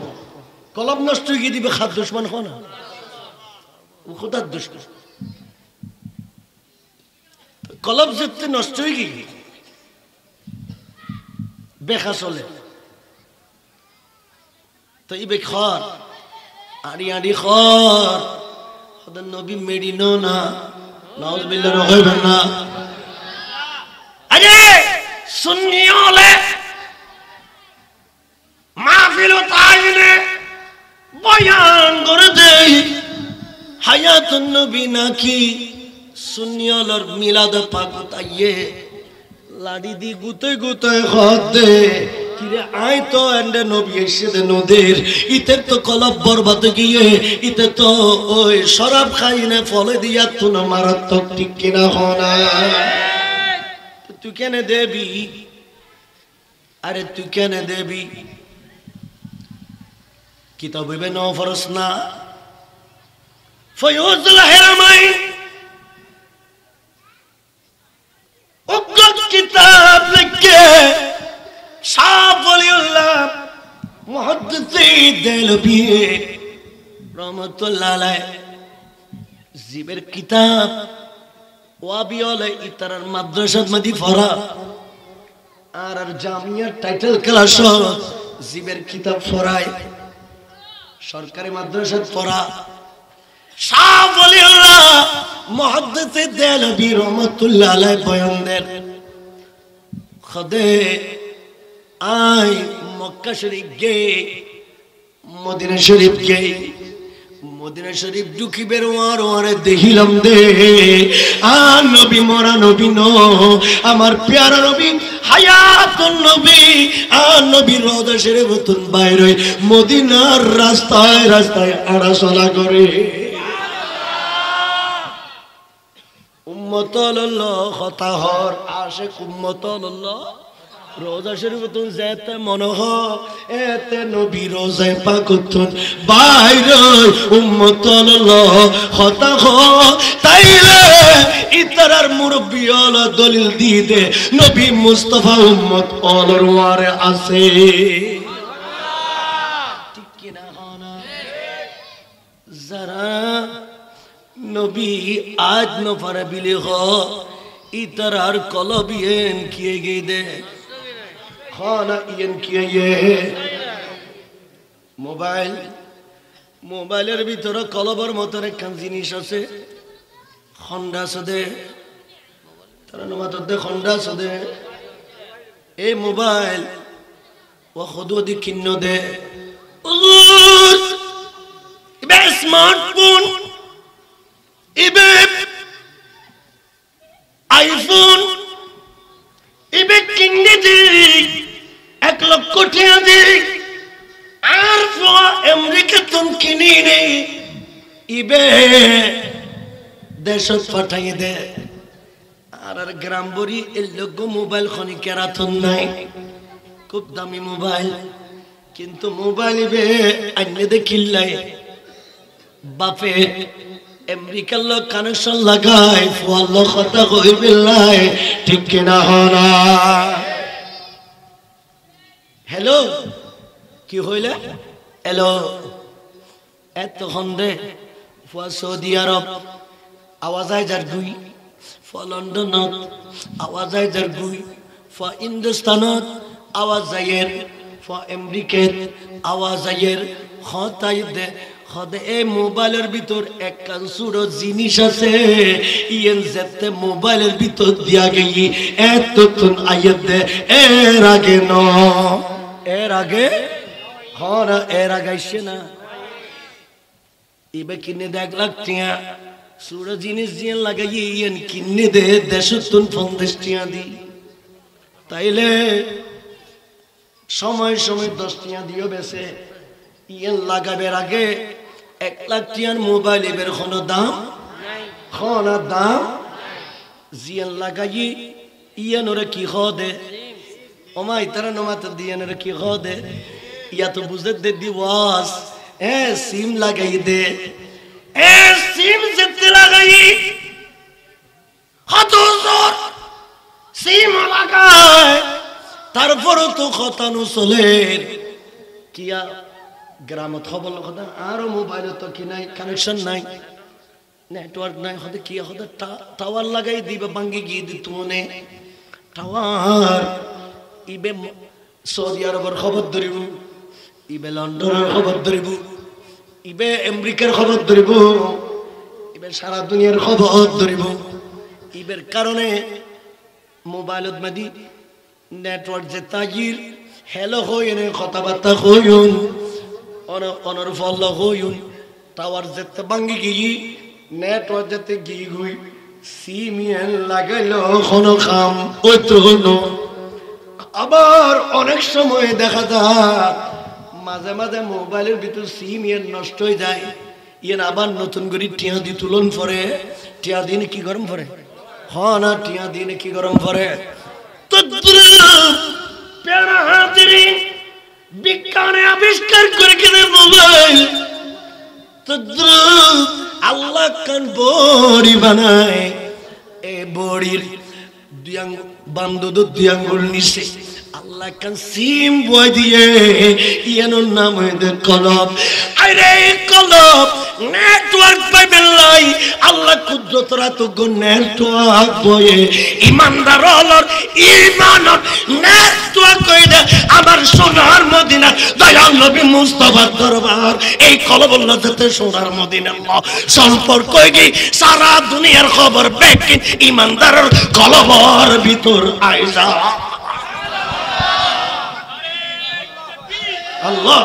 কলম নষ্ট হয়ে গিয়ে দিবে খাদ দুশ্মন হয় না খোদার দুশ্মন কলম যেতে নষ্ট হয়ে গিয়ে বেখা চলে তো ইবে খর আড়ি আড়ি খর ওদের নবী মেডিনো না নাউজুবিল্লাহ হইবেন না আরে সুন্নি হলে মাহফিল তাইনে বয়ান করে দেই হায়াতুন নবী নাকি সুন্নি হলর মিলাদ পাক তাইয়ে লাড়ি দি গুতে গুতে খদে কিরে আই তো এন্ডে নবী এসে দে নদের ইতে তো কলব বরবাদ গিয়ে ইতে তো ওই শরাব খাইনে ফলে দিয়া তো না মারাত্মক ঠিক কিনা হনা তুই কেন দেবি আরে তুই কেন দেবি কিতাব হইবে ন ফরস না ফয়ুজুল হেরামাই উগ্র কিতাব লিখে শাহ ওলিউল্লাহ মুহাদ্দিস দেলবি রহমাতুল্লাহ আলাইহি জীবের কিতাব ওয়াবি হলে ইতারার মাদ্রাসাত মাদি পড়া আর জামিয়ার টাইটেল ক্লাস জীবের কিতাব পড়ায় সরকারি মাদ্রাসাত পড়া শাহ ওলিউল্লাহ মুহাদ্দিস দেলবি রহমাতুল্লাহ আলাইহি বয়ান দেন খোদে আই মক্কা শরীফ গে মদিনা শরীফ গে মদিনা শরীফ ঢুকি বেরোয়ার ওয়ারে দেখিলাম দে আর নবী মরা নবী ন আমার প্যারা নবী হায়াতুন নবী আর নবী রওজা শরীফতুন বাইরে মদিনার রাস্তায় রাস্তায় আড়াচলা করে উম্মতুল্লাহ খতাহর আশিক উম্মতুল্লাহ রোজা শরীফতুন যেতে মনহ এতে নবী রোজায় পাকুতুন বাইরে উম্মতুল্লাহ খতাহ তাইলে ইতারার মুরব্বি হলো দলিল দিয়ে দে নবী মুস্তাফা উম্মত অলর ওয়ারে আছে ঠিক কি না হনা যারা নবী আজ নফারে বিলে হ ইতারার কলবিয়েন কিয়ে গই দে খানা ইয়েন কিয়ে মোবাইল মোবাইলের ভিতরে কলবর মতন একখান জিনিস আছে খন্ডা সদে তারা নমাতদে খন্ডা সদে এই মোবাইল ও খুদুদি কিন্ন দে ইবে স্মার্টফোন ইবে আইফোন ইবে কিনে দি 1 লক্ষ টাকা দি আর আমেরিকা তুম কিনি নে ইবে দেশত পাঠাই দে আর গ্রাম বড়ি এই লোক মোবাইল খনি কেরাতন নাই খুব দামি মোবাইল কিন্তু মোবাইল ইবে আইনে দেখিল্লাই বাপে আমেরিকার লোক কানেকশন লাগায় ফুয়াল্লাহ কথা কই বিল্লাহ ঠিক কিনা হনা হ্যালো কি হইলে হ্যালো এত হন্দে ফুয়া সৌদি আরব আওয়াজ আয় যার গুই ফুয়া লন্ডনত আওয়াজ আয় যার গুই ফুয়া হিন্দুস্তানত আওয়াজ যায়ের ফুয়া আমেরিকাত আওয়াজ যায়ের হতাই দে খদে এই মোবাইলের ভিতর একখান সুরো জিনিস আছে ইয়েন যেতে মোবাইলের ভিতর দিয়া গেই এতক্ষণ আয়াত দে এর আগে ন এর আগে হরা এর আগে আইসে না ইবে কিনে দেখ লাগতিয়া সুরো জিনিস জিয়ান লাগাই ইয়েন কিনে দে দেশতুন 50 টিয়া দি তাইলে সময় সময় 10 টিয়া দিও বেছে ইয়েন লাগাবের আগে 1 লাখ টিয়ার মোবাইল এবার কোনো দাম খনা দাম জিয়ান লাগাই ইয়েন ওরা কি খদে ওমাই তারা নমাত দিয়েন ওরা কি খদে ইয়া তো বুঝে দে দিওয়াস সিম লাগাই দে সিম যেতে লাগাই কত জোর সিম লাগায় তারপরও তো খতানো চলে কিয়া গ্রামত খবর কথা আরো মোবাইল তো কি নাই কানেকশন নাই নেটওয়ার্ক নাই হতে কি হতে টাওয়ার লাগাই দিবে ভাঙ্গি গিয়ে দিত মনে টাওয়ার ইবে সৌদি আরবের খবর ধরিব ইবে লন্ডনের খবর ধরিব ইবে আমেরিকার খবর ধরিব ইবে সারা দুনিয়ার খবর ধরিব ইবের কারণে মোবাইলত মাদি নেটওয়ার্ক যে তাগির হ্যালো হইনে কথাবার্তা হইন অনর ফল হইন টাওয়ার যেতে ভাঙ্গি গিয়ে নেটওয়ার্ক যেতে গিয়ে গুই সিমিয়ান লাগাইল কোনো কাম ওইতো আবার অনেক সময় দেখা যায় মাঝে মাঝে মোবাইলের ভিতর সিম ইয়ে নষ্ট হয়ে যায় ইয়েন আবার নতুন করে টিয়া দি তুলন পরে টিয়া দিনে কি গরম পরে হ্যাঁ না টিয়া দিনে কি গরম পরে প্যারা হাতিরি বিজ্ঞানে আবিষ্কার করে কিনে মোবাইল আল্লাহ কান বড়ি বানায় এ বড়ির বান্দুদ দুই আঙ্গুল নিচে আল্লাহ কান সিম বয় দিয়ে ইয়ানোর নাম হইতে কলব আরে কলব নেটওয়ার্ক পাইবেন লাই আল্লাহ কুদরতরা তো নেটওয়ার্ক বয়ে ইমানদার হলর ইমানত নেটওয়ার্ক কইরা আমার সোনার মদিনা দয়াল নবী মুস্তাফার দরবার এই কলবুল্লাহ যাতে সোনার মদিনা সম্পর্ক কি সারা দুনিয়ার খবর বেকিন ইমানদারের কলবর ভিতর আইসা আল্লাহ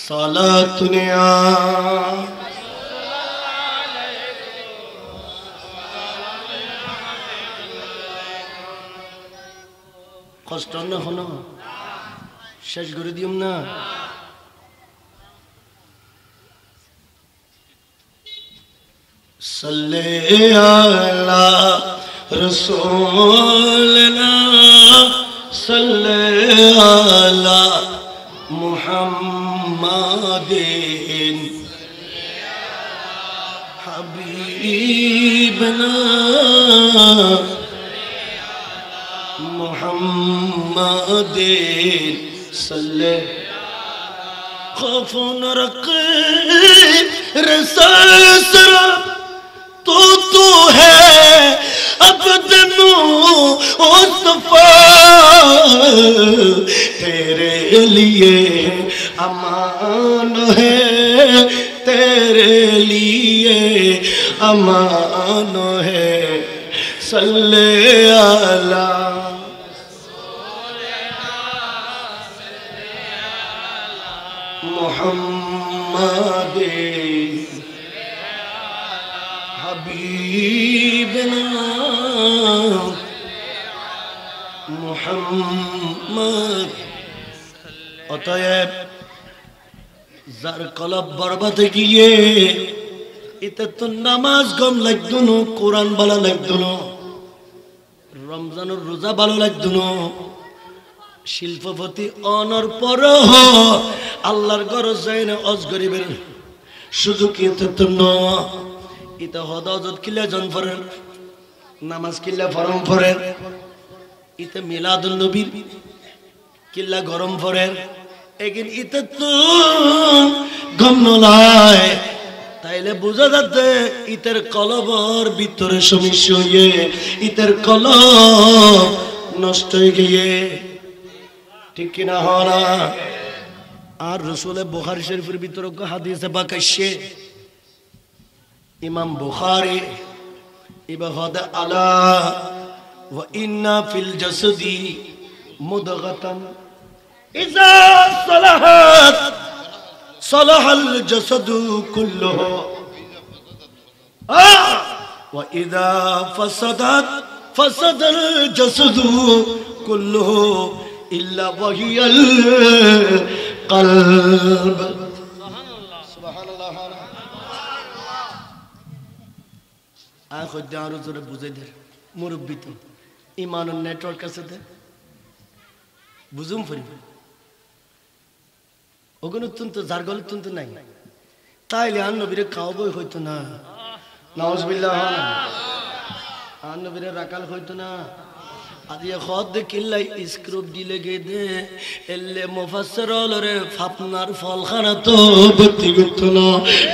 সালাতুনিয়া কষ্ট না হলো শেষ করে দিম না সাল্লি আলা রাসূলিনা সাল্লি আলা মুহাম্মাদিন হাবিবনা মুহাম্মাদিন সাল্লি खौफुन रकीब रससरा तू है अब्द मुस्तफा तेरे लिए अमान है तेरे लिए अमान है सल्ले अला मुहम्मद हबीबना मुहम्मद অতএব যার কলব বরবাদে গিয়ে এতে তো নামাজ গম লাগতো না কোরআন ভালো লাগতো না রমজানের রোজা ভালো লাগতো না শিল্পপতি অনর পর আল্লাহর গরজ যায় না অজ গরিবের সুযোগ তো এটা হদজত কিলা জন ফরেন নামাজ কিল্লা ফরম ফরেন ইতে মিলাদুন নবীর কিল্লা গরম ফরেন এগিন ইতে তো গম নলায় তাইলে বোঝা যাচ্ছে ইতের কলবর ভিতরে সমস্যা হয়ে ইতের কলব নষ্ট হয়ে গিয়ে ঠিক কিনা হনা আর রসুলের বুখারী শরীফের ভিতরে হাদিসে বাকাইছে ইমাম বুখারী ইবাহাদা আলা ওয়া ইন্না ফিল জাসাদি মুদগাতান ইযা সালাহাত সালাহাল জাসাদু কুল্লুহু ওয়া ইযা ফাসাদাত ফাসাদাল জাসাদু কুল্লুহু ইল্লা ওয়াহিয়াল কলব সুবহানাল্লাহ আখো দারু জোরে বুঝাই দে মুরব্বি তো ইমানের নেটওয়ার্ক আছে দে বুঝুম ফরি ওগুলো তো যার গলে তো নাই তাইলে আর নবীরে খাওয়াবই হইতো না নাউজুবিল্লাহ আর নবীরে রাকাল হইতো না আদিয়ে খদ কিল্লাই স্ক্রুপ দিলে গেদে এলে মুফাসসির হলরে ফাপনার ফলখানা তো ভর্তি করতো না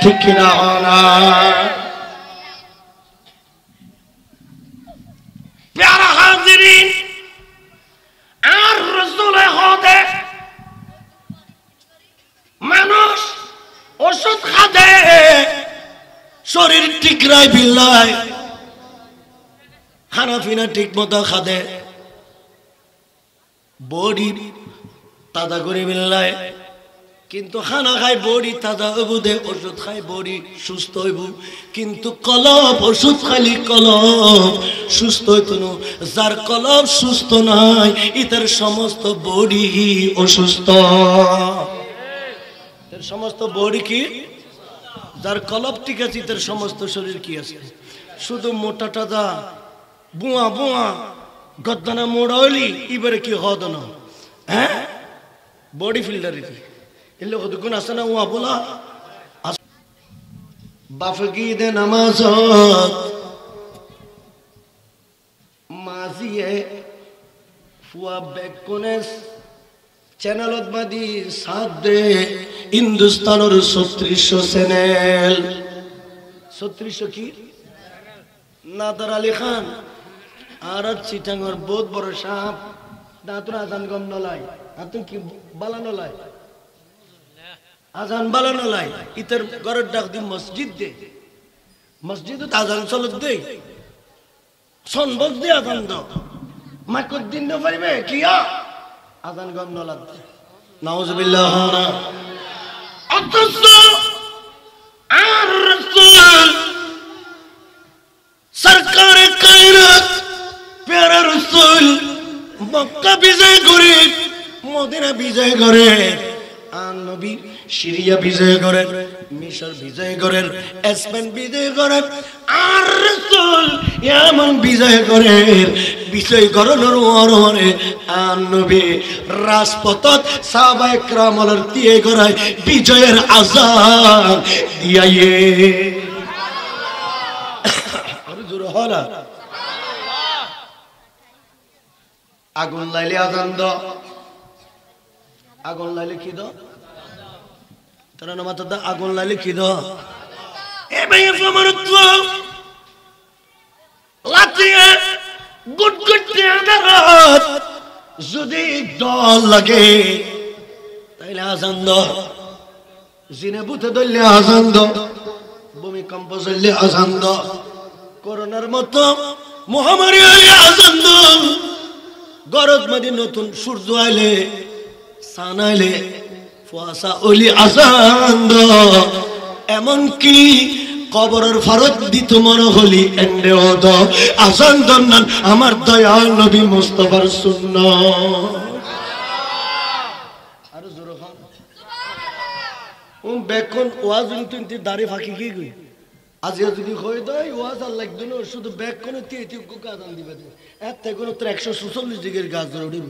ঠিক কিনা না প্যারা হাজিরিন আর রাসূলে হদে মানুষ ওষুধ খাদে শরীর ঠিক রাই বিল্লাই খানা পিনা ঠিক মতো খাদে বডি তাজা করে বিল্লাই কিন্তু খানা খাই বডি তাজা হইব দে ওষুধ খাই বডি সুস্থ হইব কিন্তু কলব ওষুধ খালি কলব সুস্থ হইতো না যার কলব সুস্থ নাই ইতার সমস্ত বডি অসুস্থ এর সমস্ত বডি কি যার কলব ঠিক আছে ইতার সমস্ত শরীর কি আছে শুধু মোটা তাজা বুয়া বুয়া গদ্দানা মোড়া হইলি এবারে কি হদ না হ্যাঁ বডি ফিল্ডার এর লোক গুণ আছে না উয়া বলা বাফগিদে নামাজ মাজিয়ে ফুয়া বেকনে চ্যানেলত বাদি সাথ দে হিন্দুস্তানের 3600 চ্যানেল 3600 কি নাদার আলী খান আর চিটাঙ্গর বহুত বড় সাপ দাঁতুন আজান গম নলাই আতুন কি বালানো লাই আজান বালানো লাই ইতর ঘরের ডাক দি মসজিদ দে মসজিদত আজান চলত দে সনবক দে আজান দ মাকত দিন না পারিবে কিয়া আজান গম নলাত নাউজুবিল্লাহ না অথচ আর রাসূল সরকার কায়নাত প্যারা রাসূল মক্কা বিজয় করে মদিনা বিজয় করে আর নবী সিরিয়া বিজয় করেন মিশর বিজয় করেন স্পেন বিজয় করেন আর রাসূল ইয়ামান বিজয় করেন বিজয় করানোর ওরে আর নবী রাজপথত সাহাবায়ে কেরামের দিয়ে করায় বিজয়ের আযান দিয়ায়ে আর জোরে হলা আগুন লাইলে আজান দ আগুন লাইলে কি দ তারা নামাজ দা আগুন লাইলে কি দ এ ভাই ফমরত লাতিয়ে গুড গুড আদারত যদি দল লাগে তাইলে আজান দ জিনে বুতে দলে আজান দ ভূমিকম্প চললে আজান দ করোনার মতো মহামারী হলে আজান দ গরজ মধ্যে নতুন সূর্য আইলে সান আইলে ফুয়াশা ওলি আজান দ এমন কি কবরের ফরত দিত মনে হলি এন্ডে ওদ আজান দন্নান আমার দয়াল নবী মুস্তাফার সুন্নাত আর জোরে খান বেকন ওয়াজ তুই দাড়ি ফাঁকি কি গই আজ যদি কই দেয় ওয়াজ আর লাগবে না শুধু বেকনে তি আজান দিবে এতে কোনো 146 ডিগ্রির গাছ ধরে উঠিব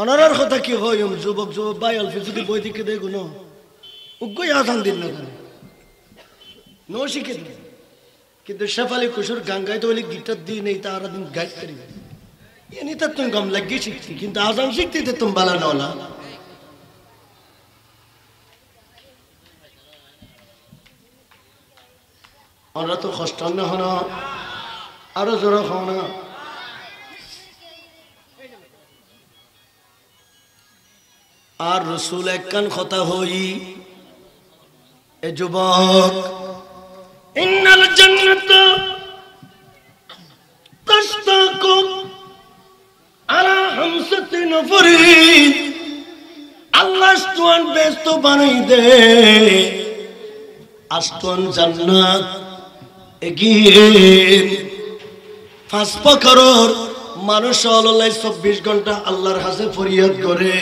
অনারার কথা কি হয় যুবক ভাই অল্প যদি বই দিকে দেখো না উগ্গই আজান দিন না কেন নো শিখে দিন কিন্তু শেফালি কুসুর গান গাইতে হলে গিটার দিয়ে নেই তারা দিন গাইড করি এনে তো তুমি গম লাগিয়ে শিখছি কিন্তু আজান শিখতে তুমি বালা না আমরা তো কষ্ট না হন আরো জোর হন আর রসুল একখান কথা হই এ যুবক ইন্নাল জান্নাত তাশতাকু আলা হামসাতি নফরিন আল্লাহ স্টোন ব্যস্ত বানাই দে আস্টোন জান্নাত এগিয়ে 5 প্রকারের মানুষ আল্লাহ 24 ঘন্টা আল্লাহর কাছে ফরিয়াদ করে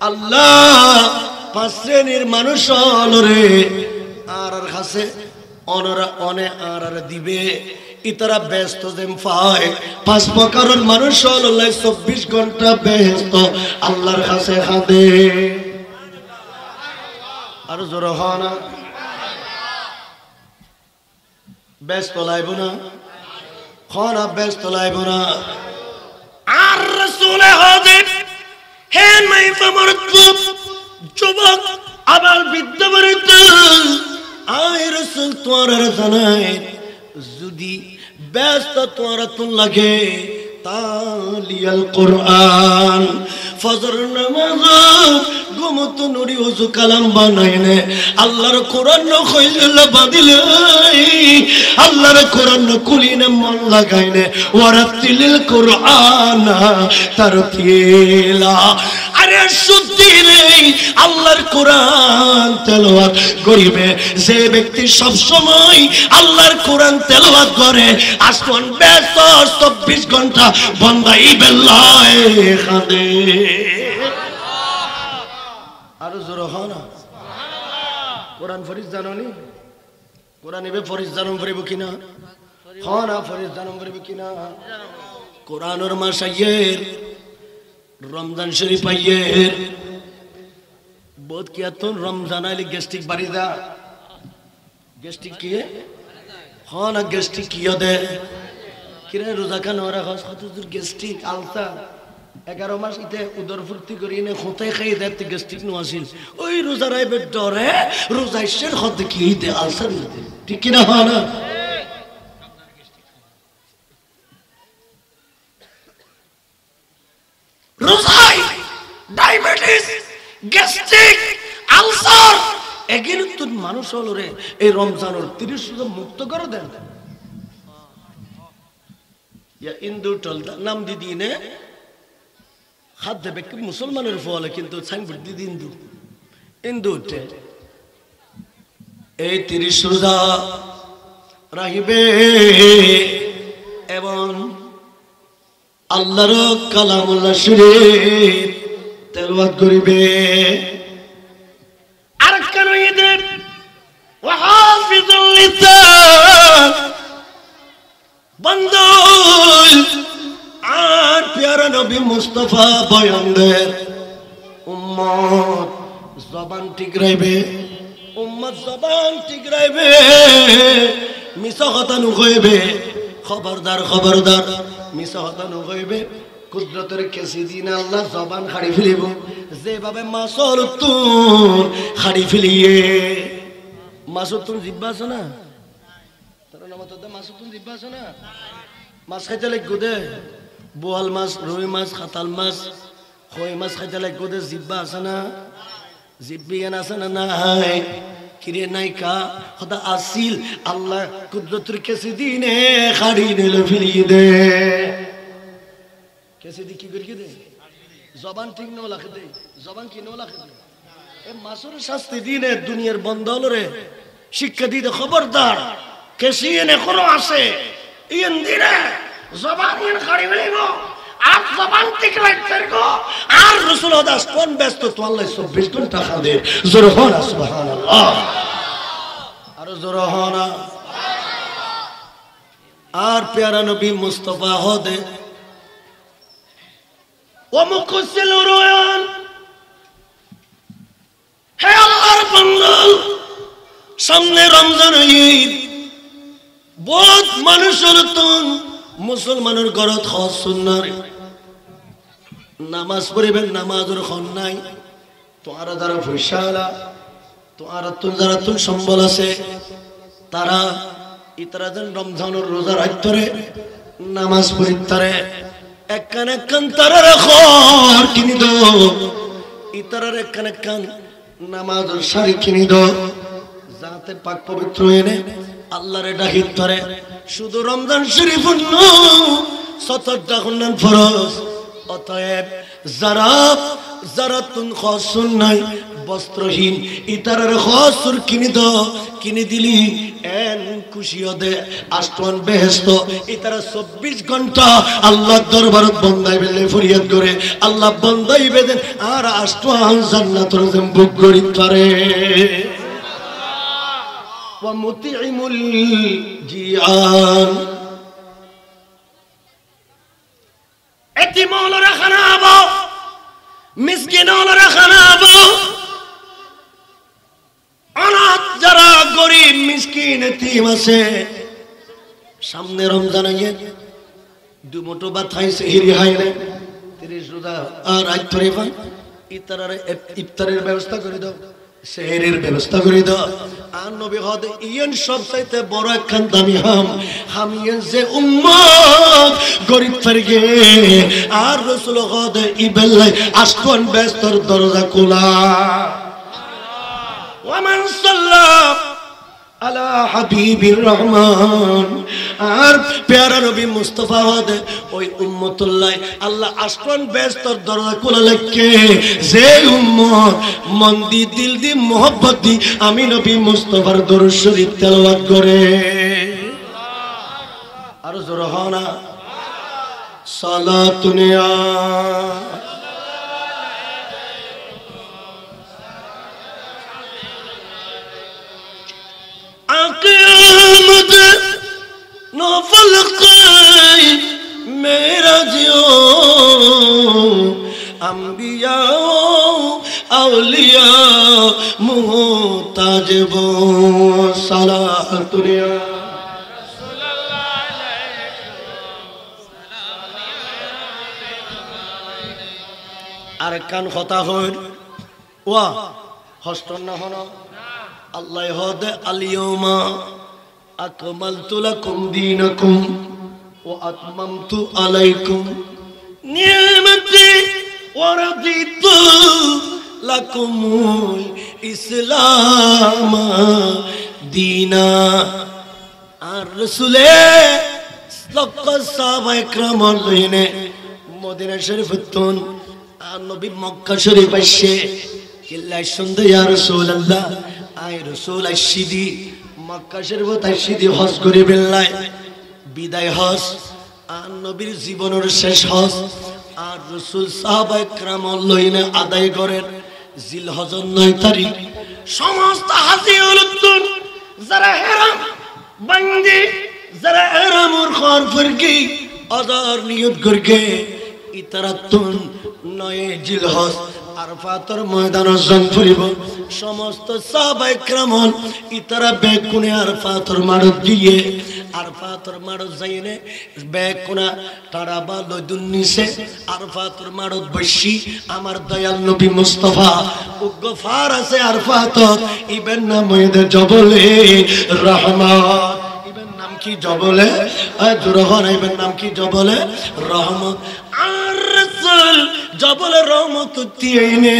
আল্লাহ 5 শ্রেণীর মানুষ রে আর কাছে অনরা অনে আর দিবে ইতারা ব্যস্ত যেম পায় 5 প্রকারের মানুষ আল্লাহ 24 ঘন্টা ব্যস্ত আল্লাহর কাছে কাঁদে আর জোর হনা ব্যস্ত লাইব না খানা ব্যস্ত লাইব না আর রাসূল হাজির হে মাই ফমরত যুবক আবার বিদ্যাবরিত আয় রাসূল তোমার জানাই যদি ব্যস্ত তোমার তুন লাগে তালিয়াল কোরআন ফজর নামাজ ঘুমত নুরি ওযু কালাম বানাইনে আল্লাহর কোরআন কইল বাদিলে আল্লাহর কোরআন কুলিনে মন লাগাইনে ওয়ারাতিলিল কোরআন তারতিলা আরে শুদ্ধি নেই আল্লাহর কোরআন তেলাওয়াত করিবে যে ব্যক্তি সব সময় আল্লাহর কোরআন তেলাওয়াত করে আসমান ব্যস্ত 24 ঘন্টা বন্দাই বেলায় কাঁদে আর জোর হনা কোরআন ফরিজ জানোনি কোরআন এবে ফরিজ জানম করিব কিনা হনা ফরিজ জানম করিব কিনা কোরআনের মাস আইয়ের রমজান শরীফ আইয়ের বহুত কিয়া তো রমজান আইলে গ্যাস্ট্রিক বাড়ি দা গ্যাস্ট্রিক কি হনা গ্যাস্ট্রিক কিয়া দে কিরে রোজা খান ওরা খাস কত দূর গ্যাস্ট্রিক আলসার 11 মাস ইতে উদর ফুর্তি করি নে খোতে খাই দেতে গ্যাস্ট্রিক নো আসিল ওই রোজা রাইবে ডরে রোজা ইসের খত কি দে আলসার নিতে ঠিক কি না হয় না রোজাই ডায়াবেটিস গ্যাস্ট্রিক আলসার এগিন তো মানুষ হলো রে এই রমজানের 30 রোজা মুক্ত করে দেন ইয়া ইন্দু টলদা নাম দিদি নে খাদ্য ব্যক্তি মুসলমানের ফলে কিন্তু সাইনবোর্ড দিদি ইন্দু ইন্দুতে এই 30 রোজা রাখিবে এবং আল্লাহর কালামুল্লাহ শরীফ তেলাওয়াত করিবে আর কেন ঈদের ওয়া হাফিজুল লিসান বন্ধু আর প্যারা নবী মুস্তাফা বয়ানদের উম্মত জবান ঠিক রাখবে উম্মত জবান ঠিক রাখবে মিছা কথা নকইবে খবরদার খবরদার মিছা কথা নকইবে কুদরতের কেসি দিন আল্লাহ জবান খাড়ি ফেলিব যেভাবে মাছর তুন খাড়ি ফেলিয়ে মাছর তুন জিব্বা আছে না তার নাম তো মাছর তুন জিব্বা আছে না মাছ খাইতে লাগবে দে বোয়াল মাছ রুই মাছ খাতাল মাছ খই মাছ খাইতে লাগবে দে জিব্বা আছে না জিব্বিয়ান আছে না নাই কিরে নাই কা খোদা আসিল আল্লাহ কুদরতের কেসি দিনে খাড়ি নিল ফেলিয়ে দে कैसे दी की करके दे जबान ठीक न लाख दे जबान की न लाख दे ए मासुर शास्ति दीने दुनियार बंदल रे शिक्षा दी दे खबरदार कैसे ने करो आसे इन दिने जबान इन खड़ी मिलेगो आप जबान ठीक रखते को আর রাসূল দাস কোন ব্যস্ত তো আল্লাহ 24 ঘন্টা খাদে জোরহানা সুবহানাল্লাহ আর জোরহানা আর প্যারা নবী মুস্তাফা হদে ومقسل رويان হে আল্লাহর বান্দা সামনে রমজান ঈদ বহুত মানুষের তো মুসলমানের ঘরত খাস সুন্নাহ নামাজ পড়িবেন নামাজের খন নাই তো আর যারা ফয়সালা তো আর যারা তো সম্বল আছে তারা ইতরা যেন রমজানের রোজা রাখতরে নামাজ পড়িতারে একখান একখান তারার খর কিনি দো ইতারার একখান একখান নামাজের শাড়ি কিনি দো যাতে পাক পবিত্র এনে আল্লাহরে ডাকিত ধরে শুধু রমজান শরীফ ন সতর্কতা করলেন ফরজ অতএব যারা তুন খসুন নাই বস্ত্রহীন ইতারার খসুর কিনি দো কিনি দিলি এন খুশি হদে আষ্টন বেহেশত ইতারা 24 ঘন্টা আল্লাহর দরবারত বন্দাই বেলে ফরিয়াদ করে আল্লাহ বন্দাইবে দেন আর আষ্টন জান্নাতের জম বুক করি পারে ওয়া মুতিইমুল জিয়ান এতিমওয়ালারা খানাবো মিসকিনওয়ালারা খানাবো অনাথ যারা গরিব মিসকিন এতিম আছে সামনে রমজান আইয়ে দুমুঠো ভাত খাইছে হিরি হাই নাই 30 রোজা আর আজ ধরে ভাই ইফতারের ব্যবস্থা করে দাও সেহরির ব্যবস্থা করে দাও আর নবী হদে ইয়ান সবচাইতে বড় একখান দামি হামিয়ান যে উম্মত গরিব ফরগে আর রাসূল হদে ইবেলাই আষ্টন ব্যস্তর দরজা খোলা ومن صلى على حبيب الرحمن আর প্যারা নবী মুস্তাফা হদে ওই উম্মতুল্লাহ আল্লাহ আষ্টন ব্যস্তর দরজা খোলা লাগে যে উম্মত মন দি দিল দি মোহব্বত দি আমি নবী মুস্তাফার দরুদ শরীফ তেলাওয়াত করে আর জোরহানা সালাতুনিয়া قیامت نوفل قی میرا جیو انبیاء اولیاء محتاج بو صلاۃ আর কান কথা হইর ওয়া হস্টন না হন আল্লাহ হদে আলিয়মা আকমালতু লাকুম দীনাকুম ওয়া আতমামতু আলাইকুম নি'মাতি ওয়া রাদিতু লাকুমুল ইসলাম দীনা। আর রাসূলে লক্ষ সাহাবায়ে کرام লইনে মদিনা শরীফ তুন আর নবী মক্কা শরীফ আসে কিল্লা শুনতে ইয়া রাসূলুল্লাহ আই রাসূল আশিদি মক্কা শরীফ তাশিদি হজ করে বেল্লাই বিদায় হজ আর নবীর জীবনের শেষ হজ আর রাসূল সাহাবায়ে کرام লইনে আদায় করেন জিলহজের 9 তারিখ সমস্ত হাজী উলুদ্দুন যারা হেরাম বন্দি যারা হেরামুর খর ফরকি আদার নিয়ত করকে ইতারাতুন 9 জিলহজ আরফাতের ময়দানে জং করিব সমস্ত সাহাবায়ে کرام ইতারা বেকুনে আরফাতের মাঠ দিয়ে আরফাতের মাঠ যাইনে বেকুনা তারাবা লদুন নিছে আরফাতের মাঠ বসি আমার দয়াল নবী মুস্তাফা উগফার আছে আরফাতত ইবেন নাম ময়দে জবলে রহমত ইবেন নাম কি জবলে জুরহন ইবেন নাম কি জবলে রহমত আর রাসূল জবলে রহমত তিয়েনে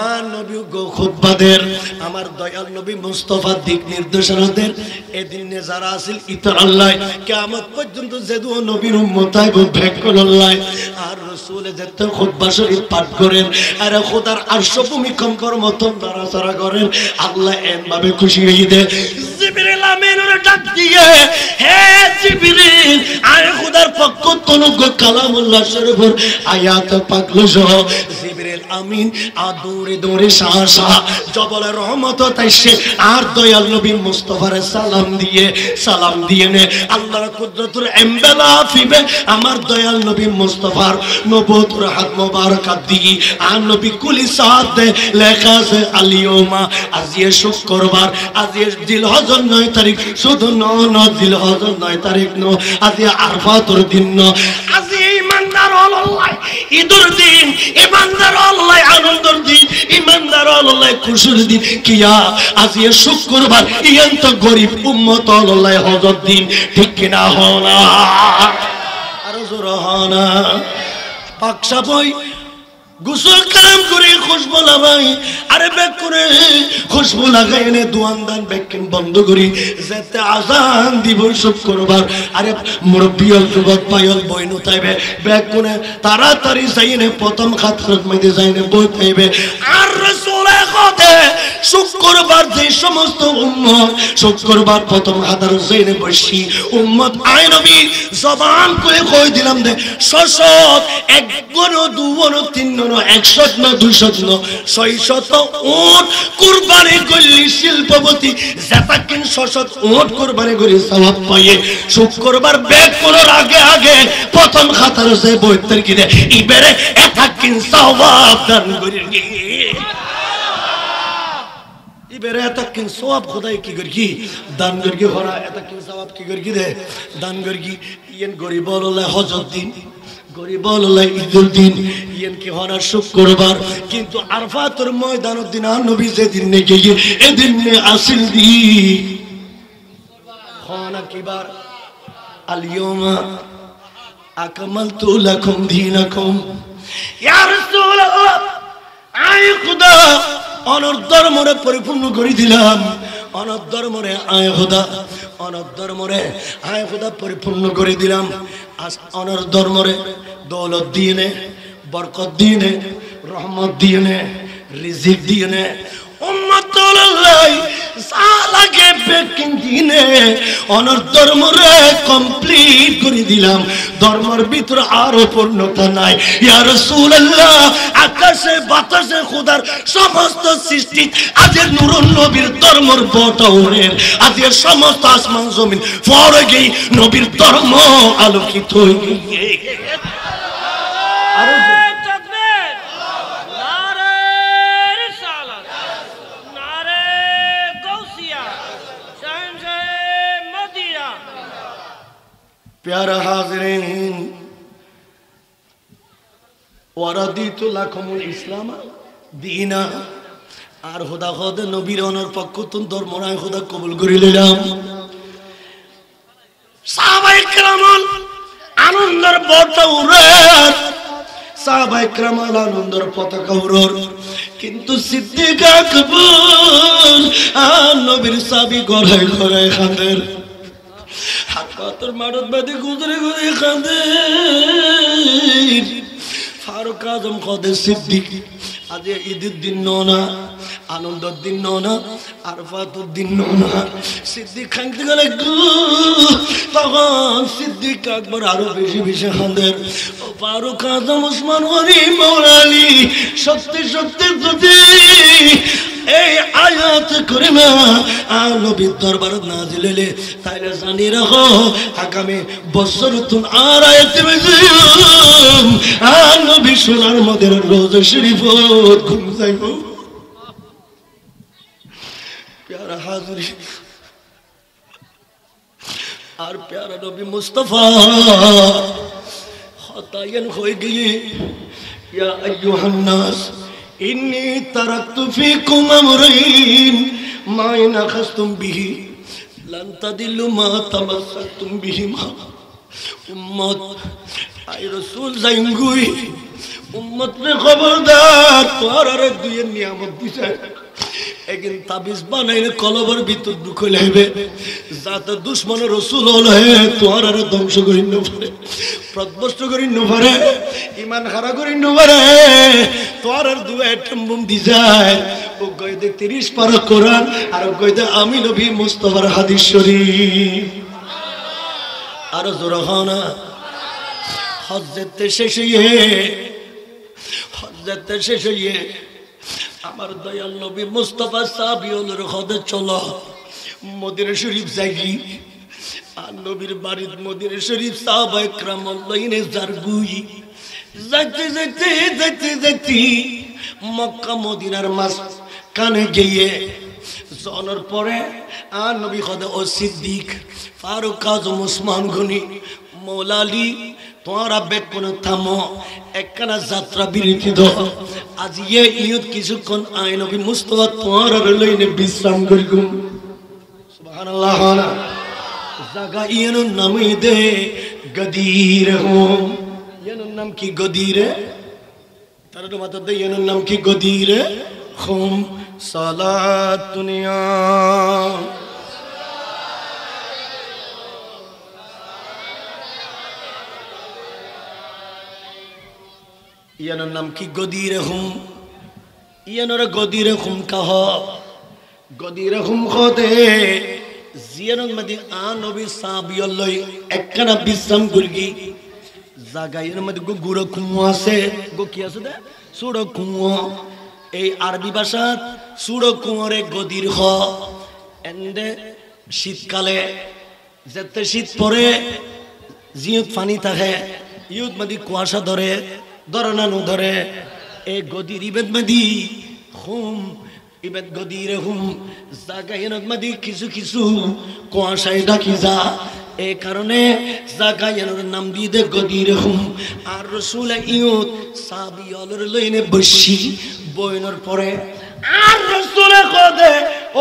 আর নবী গো খুতবাদের আমার দয়াল নবী মুস্তাফা দিক নির্দেশনাদের এদিনে যারা আসিল ইতর আল্লাহ কিয়ামত পর্যন্ত যেদু নবীর উম্মত আইব ভেকল আল্লাহ আর রাসূল যেতে খুতবা শরীফ পাঠ করেন আর খোদার আরশ ভূমিকম্পর মত নড়াচড়া করেন আল্লাহ এমন ভাবে খুশি হয়ে দেয় জিবরিল আমিনের ডাক দিয়ে হে জিবরিল আয় খোদার পক্ষ তনুগ কালামুল্লাহ শরীফের আয়াত পাক লজো জিবরিল আমিন আদুরে দৌড়ে শাসা জবলে রহমত তাইছে আর দয়াল নবী মুস্তাফার সালাম দিয়ে নে আল্লাহর কুদরতের এমবেলা ফিবে আমার দয়াল নবী মুস্তাফার নবুয়তের হাত মোবারকাত দিয়ে আর নবী কুলি সাদ লেখা আছে আলিয়মা আজিয়ে শুক্রবার আজিয়ে জিলহজের 9 তারিখ শুধু 9 জিলহজের 9 তারিখ ন আজিয়ে আরফাতের দিন ন আজিয়ে ইমানদার আল্লাহ ঈদের দিন ইমানদার আল্লাহ আনন্দের দিন ইমানদার আল্লাহ খুশির দিন কিয়া আজিয়ে শুক্রবার ইয়ান তো গরিব উম্মত আল্লাহ হজর দিন ঠিক কিনা হনা আর জোর হনা পাকসা বই গোসল কালাম করে খুশবু লাগাই আরে বেক করে খুশবু লাগাই এনে দোয়ানদান বেকিন বন্ধ করি যেতে আজান দিব শুক্রবার আরে মুরব্বিয়ল যুবক পায়ল বইনু তাইবে বেক করে তাড়াতাড়ি যাইনে প্রথম খাতরত মধ্যে যাইনে বই পাইবে আর রাসূলে কথা শুক্রবার যে সমস্ত উম্মত শুক্রবার প্রথম খাতর যাইনে বসি উম্মত আয় নবী জবান করে কই দিলাম দে সশত এক গণ দুগণ তিন গণ 100 না 200 না 600 উট কুরবানি করলি শিল্পপতি জাতাকিন সশত উট কুরবানি করে সওয়াব পায় শুক্রবার বেক করার আগে প্রথম খাতার সে 72 কি দে ইবেরে এতাকিন সওয়াব দান করি ইবেরে এতাকিন সওয়াব খোদাই কি করি দান করি হরা এতাকিন সওয়াব কি করি দে দান করি ইয়েন গরিব হলে হজর দিন গরিব আল্লাহ ঈদের দিন ইয়ান কি হনা শুক্রবার কিন্তু আরফাতের ময়দানের দিন নবী যেদিন নে গিয়ে এদিন নে আসিল দি হনা কিবার আলিয়মা আকমালতু লাকুম দীনাকুম ইয়া রাসূলুল্লাহ আয় খোদা অনর ধর্মরে পরিপূর্ণ করে দিলাম অনর ধর্মরে আয় খোদা অনর ধর্মরে আয় খোদা পরিপূর্ণ করে দিলাম অনর ধর্মরে দৌলত দিয়ে নে বরকত দিয়ে নে রহমত দিয়ে নে রিজিক দিয়ে নে উম্মত আল্লাহ সালাকে বেকিন দিনে অনর ধর্মরে কমপ্লিট করে দিলাম ধর্মের ভিতর আরো পূর্ণতা নাই ইয়া রাসূলুল্লাহ আকাশে বাতাসে খোদার সমস্ত সৃষ্টি আজ নূরুন নবীর ধর্মের বটওরের আজ সমস্ত আসমান জমিন পড়ে গই নবীর ধর্ম আলোকিত হয়ে গিয়ে प्यारा हाज़रीन ওয়ারাদিতু লাকুমুল ইসলাম দীনা, আর খোদা খোদা নবীর অনর পক্ষ তুন ধর্মরায় খোদা কবুল করে নিলাম। সাহাবায়ে কেরামল আনন্দের পতাকা উড়ে, সাহাবায়ে কেরামল আনন্দের পতাকা উড়োর, কিন্তু সিদ্দিক আকবর আর নবীর সাহাবী গড়ায় গড়ায় কাঁদের, হাত পাতর মারত বাদে গুজরে গুজরে কাঁদের। ফারুক আজম কদে সিদ্দিক আজ ঈদের দিন না, আনন্দের দিন না, আরফাতের দিন না, সিদ্দিক খাইতে গেলে তখন সিদ্দিক আকবর আরো বেশি বেশি কাঁদের। ও ফারুক আজম ওসমান গনি মওলা আলী, সত্যি সত্যি যদি এই আয়াত করিমা আর নবীর দরবারে নাজিল হলে তাইলে জানি রাখো আগামী বছর তুমি আর আয়াতে বেজম আর নবী সোনার মদের রোজা শরীফ ঘুম যাইব। প্যারা হাজরি আর প্যারা নবী মুস্তাফা হতায়ন হয়ে গিয়ে ইয়া আইয়ুহান নাস ইন্নী তারাকতু ফীকুম আমরাইন মা ইন আখাযতুম বিহি লান তাদিল্লু মা তামাসসাকতুম বিহিমা। উম্মত আই রাসূল জাইঙ্গুই, উম্মত রে খবরদার, তোর আর দুইয়ের নিয়ামত দিছে, একদিন তাবিজ বানাইলে কলবের ভিতর ঢুকে লাইবে, যাতে দুশ্মন রাসূল হলে তোর আর ধ্বংস করি ন পারে, প্রদবষ্ট করি ন পারে, ইমান হারা করি ন পারে, তোর আর দুই আইটেম বোম দি যায়। ও কইতে 30 পারা কোরআন আর কইতে আমি নবী মুস্তাফার হাদিস শরীফ। আর জোরা খানা হযরত শেষ হইয়ে আমার দয়াল নবী মুস্তাফা সাহাবীদের খোদে চলো মদিনা শরীফ যাই। আর নবীর বাড়ির মদিনা শরীফ সাহাবায়ে কেরাম লাইনে জারগুই যাইতে যাইতে যাইতে যাইতে মক্কা মদিনার মাঝ কানে গিয়ে জনের পরে আর নবী খোদে ও সিদ্দিক ফারুক আজম ওসমান গনি মওলা আলী তোমরা বেকুন থামো, একখানা যাত্রা বিরতি দাও, আজ ইয়ত কিছুক্ষণ আয় নবী মুস্তাফা তোমার লইনে বিশ্রাম করিগুম। সুবহানাল্লাহ। জায়গা ইয়ানোর নামই দে গদির হোম, ইয়ানোর নাম কি গদিরে, তার মাথা দে ইয়ানোর নাম কি গদিরে হোম। সালাত দুনিয়া ইয়ানোর নাম কি গদিরে হুম, ইয়ানোর গদিরে হুম কাহ, গদিরে হুম খদে জিয়ানোর মধ্যে আ নবী সাহাবীর লই একখানা বিশ্রাম করি জায়গা, এর মধ্যে গুড়ো কুয়ো আছে, গো কি আছে দে সুড়ো কুয়ো, এই আরবি ভাষাত সুড়ো কুয়োরে গদির হ। এন্ডে শীতকালে যেতে শীত পরে জিয়ত পানি থাকে, ইউত মধ্যে কুয়াশা ধরে ধরে না ধরে, এই গদির ইবেদ মধ্যে হুম, ইবেদ গদিরে হুম জায়গা এনত মধ্যে কিছু কিছু কুয়াশায় ঢাকি যা, এই কারণে জায়গা এনোর নাম দিয়ে দে গদিরে হুম। আর রাসূল ইউত সাহাবীদের লইনে বসি বইনের পরে আর রাসূল কদে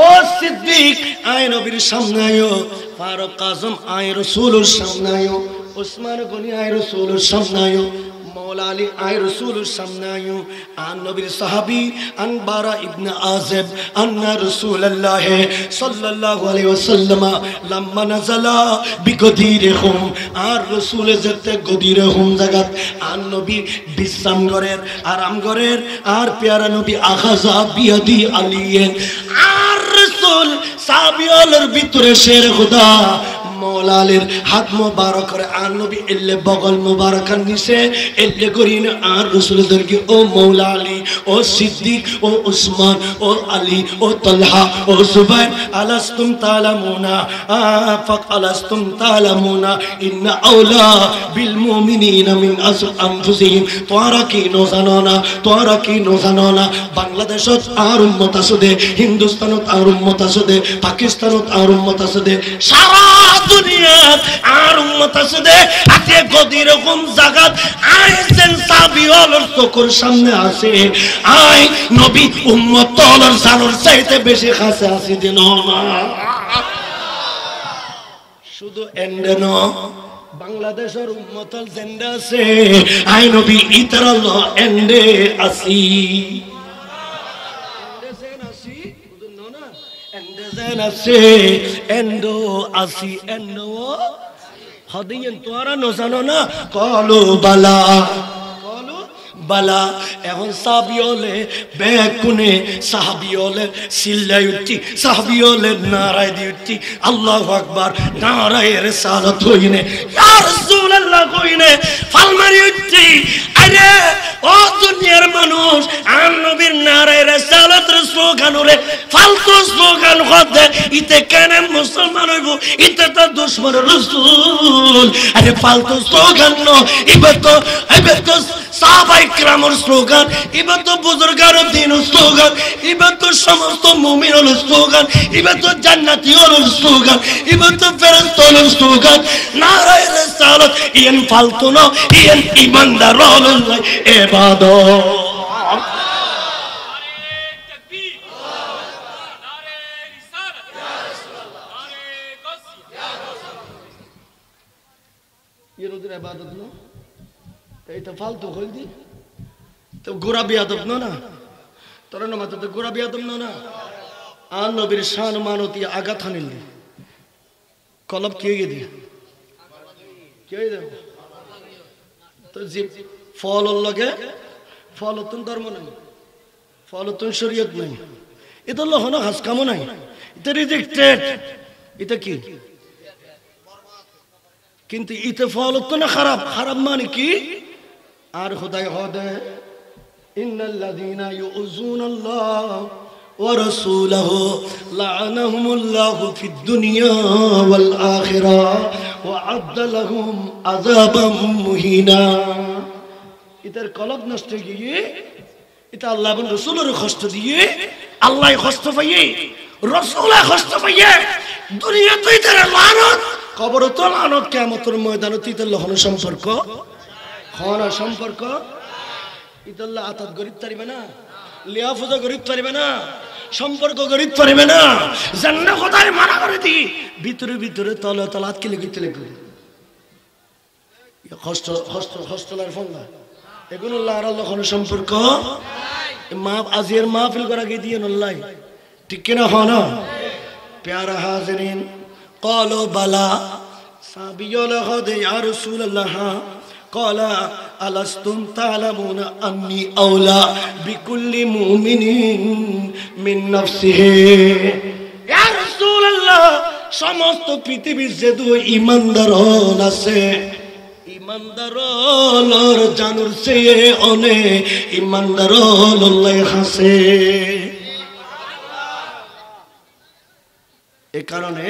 ও সিদ্দিক আয় নবীর সামনে আয়ো, ফারুক আজম আয় রাসূলের সামনে আয়ো, ওসমান গনি আয় রাসূলের সামনে আয়ো, মওলা আলী আয় রাসূলের সামনে আয়ো। আর নবীর সাহাবী আন বারা ইবনে আযিব আন্না রাসূলুল্লাহ সাল্লাল্লাহু আলাইহি ওয়াসাল্লাম লাম্মা নাযালা বিগদিরহুম, আর রাসূল যেতে গদিরহুম জায়গাত আর নবী বিশ্রাম করেন আরাম করেন, আর প্যারা নবী আখাযা বিয়াদি আলিয়েন, আর রাসূল সাহাবীদের ভিতরে শের খোদা মওলা আলীর হাত মোবারক করে আর নবী এলে বগল মোবারকার নিচে এলে করিন আর রাসূলদেরকে ও মওলা আলী, ও সিদ্দিক, ও উসমান, ও আলী, ও তালহা, ও জুবাইর, আলাস্তুম তালামুনা ফাক আলাস্তুম তালামুনা ইন্না আওলা বিল মুমিনিনা মিন আনফুসিহিম। তোরা কি নো জানো না, তোরা কি নো জানো না, বাংলাদেশত আর উম্মত আছে দে, হিন্দুস্তানত আর উম্মত আছে দে, পাকিস্তানত আর উম্মত আছে দে, সারা দুনিয়া আর উম্মত আছে দে আতে গদি রকম জাগাত আইছেন সাহাবী হলর চোখের সামনে আসে আই নবী উম্মত তলর জানোর চাইতে বেশি কাছে আসি দিন না শুধু এন্ডে ন বাংলাদেশের উম্মতল জেন্ডা আছে আই নবী ইতরাল এন্ডে আসি এন্ডে সেন আসি বুঝুন না এন্ডে সেন আসে এন্ডো আসি এন্ডো হদিয়েন তোরা ন জানো না কলু বালা বালা এখন সাহাবিয়লে বেকুনে সাহাবিয়লে সিল্লাই উঠি সাহাবিয়লে নারায় দি উঠি আল্লাহু আকবার নারায়ের সালাত হইনে ইয়া রাসূলুল্লাহ কইনে ফালমারি উঠি আরে ও দুনিয়ার মানুষ আর নবীর নারায়ের সালাতের স্লোগান ওরে ফালতু স্লোগান হদে ইতে কেন মুসলমান হইব ইতে তো দুশমন রাসূল আরে ফালতু স্লোগান ন ইবে তো সাহাবায়ে কিরামের স্লোগান এবার তো বুজুর্গার দ্বীনের স্লোগান এবার তো সমস্ত মুমিনের স্লোগান এবার তো জান্নাতীর স্লোগান এবার তো ফেরেশতার স্লোগান নারায়ে রিসালাত ইন ফালতু না ইন ইমানদারর ইবাদত ইরোদের ইবাদত না এইটা ফালতু কই দি তো গোরা বিয়াদব না তোর না মাথা তো গোরা বিয়াদব না আর নবীর শান মানতি আঘাত হানিলি কলব কে গিয়ে দি কে দে তো জি ফল লগে ফলতুন ধর্ম নাই ফলতুন শরীয়ত নাই এটা লহন হাস কাম নাই এটা রিজেক্টেড এটা কি কিন্তু ইতে ফলতুন খারাপ খারাপ মানে কি আর খোদাই হদে ইন্নাল্লাযীনা ইউযুনাল্লাহ ওয়া রাসূলাহু লা'নাহুমুল্লাহু ফিদ দুনিয়া ওয়াল আখিরাহ ওয়া আ'আদ্দা লাহুম আযাবাম মুহিনা ইতার কলব নষ্ট গিয়ে এটা আল্লাহ এবং রাসূলের কষ্ট দিয়ে আল্লাহ কষ্ট পাইয়ে রাসূলের কষ্ট পাইয়ে দুনিয়া তো ইতার লানত কবর তো লানত কিয়ামতের ময়দানে ইতার লহন সম্পর্ক খানা সম্পর্ক ইতাল্লাহ আতাত গরিব পারিবে না লিয়াফুজা গরিব পারিবে না সম্পর্ক গরিব পারিবে না জান্নাত খোদায় মানা করে দি ভিতরে ভিতরে তলে তলাত কি লিখিতে লিখে কষ্ট কষ্ট কষ্টলার ফল না এগুলো আল্লাহর লখন সম্পর্ক মা আজির মাহফিল করা গিয়ে দিয়ে আল্লাহ ঠিক কিনা হনা প্যারা হাজিরিন قالوا بلى সাহাবীও লাহাদে ইয়া রাসূলুল্লাহ قال ألستم تعلمون أني أولى بكل مؤمن من نفسه يا رسول الله সমস্ত পৃথিবীর যে দুই ইমানদারন আছে ইমানদারর জানুর চেয়ে অনেক ইমানদারন আল্লাহ হাসে এই কারণে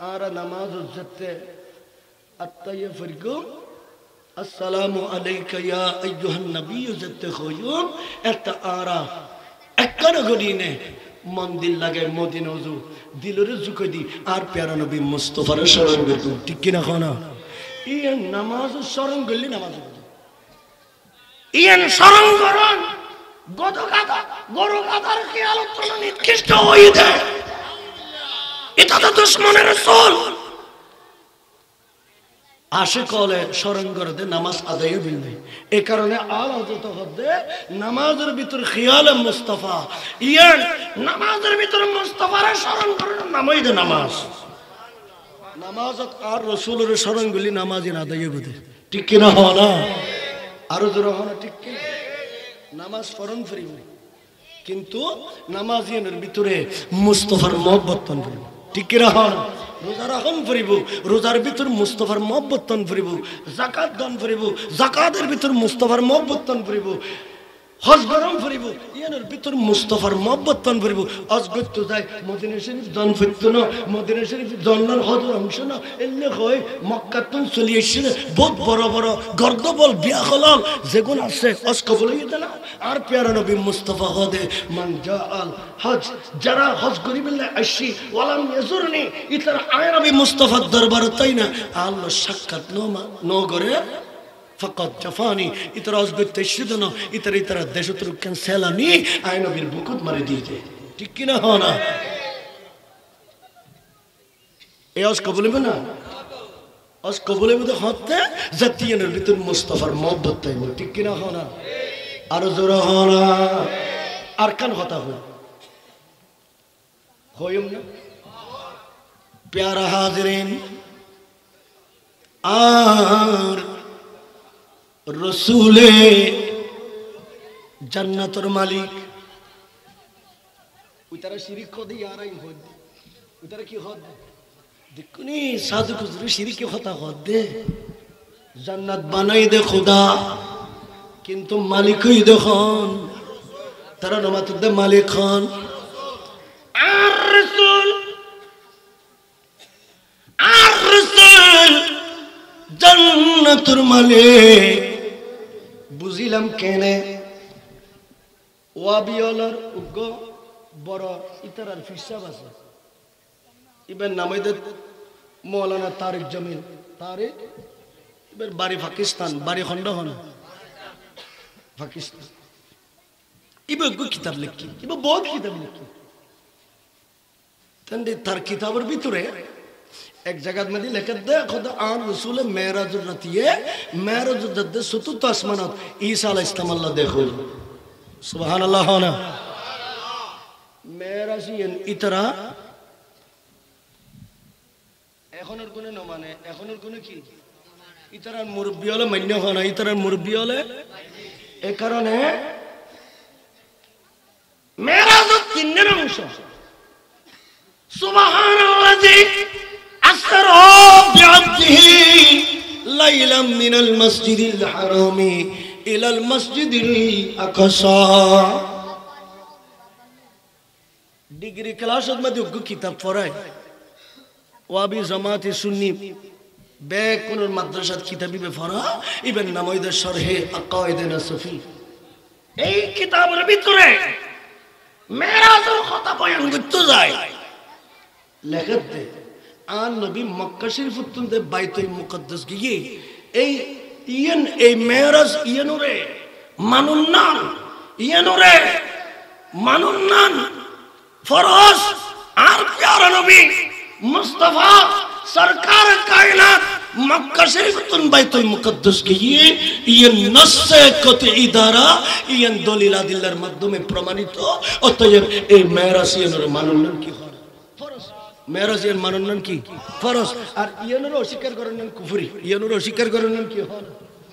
আর নামাজ উজ্জতে আত্তাইয়া ফরকম আসসালামু আলাইকা ইয়া আইয়ুহান নবী জতে খয়ুম একটা আরা একখানা গদিনে মন দিল লাগে মদিনা ওযু দিলরে জুকদি আর প্যারা নবী মুস্তাফার শরণ গতু ঠিক কি না খানা ইয়ান নামাজ শরণ গলি নামাজ ইয়ান শরণ করন গদগাদা গরগাদার খেয়ালত তো নিকৃষ্ট হয়ে যায় এটা তো দুশমনের রাসূল আশিক হলে স্মরণ করতে নামাজ আদায় বিলবে এই কারণে আল হযরত হদে নামাজের ভিতর খেয়াল মুস্তাফা ইয়ান নামাজের ভিতর মুস্তাফার স্মরণ করেন নামই দে নামাজ নামাজত আর রাসূলের স্মরণ গুলি নামাজে আদায় হবে ঠিক কি না হয় না আর জোরে হয় না ঠিক কি নামাজ স্মরণ করিব কিন্তু নামাজিয়ানের ভিতরে মুস্তাফার মহব্বত তন করিব ঠিক কি না হয় রোজা রাখুন ফরিব রোজার ভিতর মুস্তাফার মহব্বত তন ফরিব যাকাত দান ফরিব যাকাতের ভিতর মুস্তাফার মহব্বত তন ফরিব হজ গরম ফুরিব ইয়ানোর ভিতর মুস্তাফার মহব্বত পান ফুরিব অজগত যায় মদিনা শরীফ জন ফিরত না মদিনা শরীফ জন্নার হজর অংশ না এলে হয় মক্কাতুন চলি আসছে বহুত বড় বড় গর্দবল বিয়া হলাল যেগুন আছে হজ কবুল হয়ে গেল আর প্যারা নবী মুস্তাফা হদে মান জাআল হজ যারা হজ করিবেল্লা আসি ওয়ালাম ইয়াজুরনি ইতার আয় নবী মুস্তাফার দরবার তাই না আল্লাহ সাক্ষাৎ নো করে ফকত জাফানি ইতর অজগত তেশিদন ইতর দেশত্র ক্যান্সেলানি আয় নবীর বুকুত মারি দিয়েছে ঠিক কি না হয় না এই অজ কবুল হবে না অজ কবুল হবে হতে জাতিয়ানের ভিতর মুস্তাফার মহব্বত তাই ঠিক কি না হয় না আরো জোরে হয় না আর কান কথা হয় হইম না প্যারা হাজিরিন আর রসুলে জান্নাতের মালিক ওই তারা শিরিক কদে আরাই হদ ওই তারা কি হদ দেখুনি সাধু খুজরু শিরিক কথা হদ দে জান্নাত বানাই দে খোদা কিন্তু মালিকই দেখুন তারা নমাত দে মালিক খান আর রসুল জান্নাতের মালিক বুঝিলাম কেনে ওয়াবিওলার উগ্র বড় ইতারার ফিসাব আছে ইবেন নামাইদে মৌলানা তারিক জমিল তারিক এবার বাড়ি পাকিস্তান বাড়ি খন্ড হন পাকিস্তান এবার কিতাব লিখি এবার বহুত কিতাব লিখি তার কিতাবের ভিতরে এক জায়গার মধ্যে লেখা দে খোদা আর রসুল মেরাজুর রাতিয়ে মেরাজুর দদ্দে চতুর্থ আসমানত ঈসা আলাইহিস সালাম আল্লাহ দেখো সুবহানাল্লাহ না মেরাজিন ইতরা এখনের কোনে ন মানে এখনের কোনে কি ইতরার মুরব্বি হলে মান্য হয় না ইতরার মুরব্বি হলে এই কারণে মেরাজুর তিনের অংশ সুবহানাল্লাহি أسرى بعبده ليلا من المسجد الحرام إلى المسجد الأقصى ডিগ্রি ক্লাসের মধ্যে কিতাব পড়ায় ওয়াবি জামাতে সুন্নি বেক কোন মাদ্রাসাত কিতাবি পড়া ইবেন নামাইদের শরহে আকায়েদ নাসফি এই কিতাবের ভিতরে মেরাজের কথা বয়ান করতে যায় লেখতে আর নবী মক্কা শরীফ থেকে বাইতুল মুকদ্দাস গিয়ে এই ইয়ান এই মেরাজ ইয়ানুরে মানুন্নান ফরজ আর প্যারা নবী মুস্তাফা সরকার কায়নাত মক্কা শরীফ থেকে বাইতুল মুকদ্দাস গিয়ে ইয়ান নসে কতই দ্বারা ইয়ান দলিল আদিল্লার মাধ্যমে প্রমাণিত অতএব এই মেরাজ ইয়ানুরে মানুন্নান কি হয় ফরজ মেরাজের মানন্নান কি ফরজ আর ইয়ানুর অস্বীকার করার নাম কুফরি ইয়ানুর অস্বীকার করার নাম কি হয়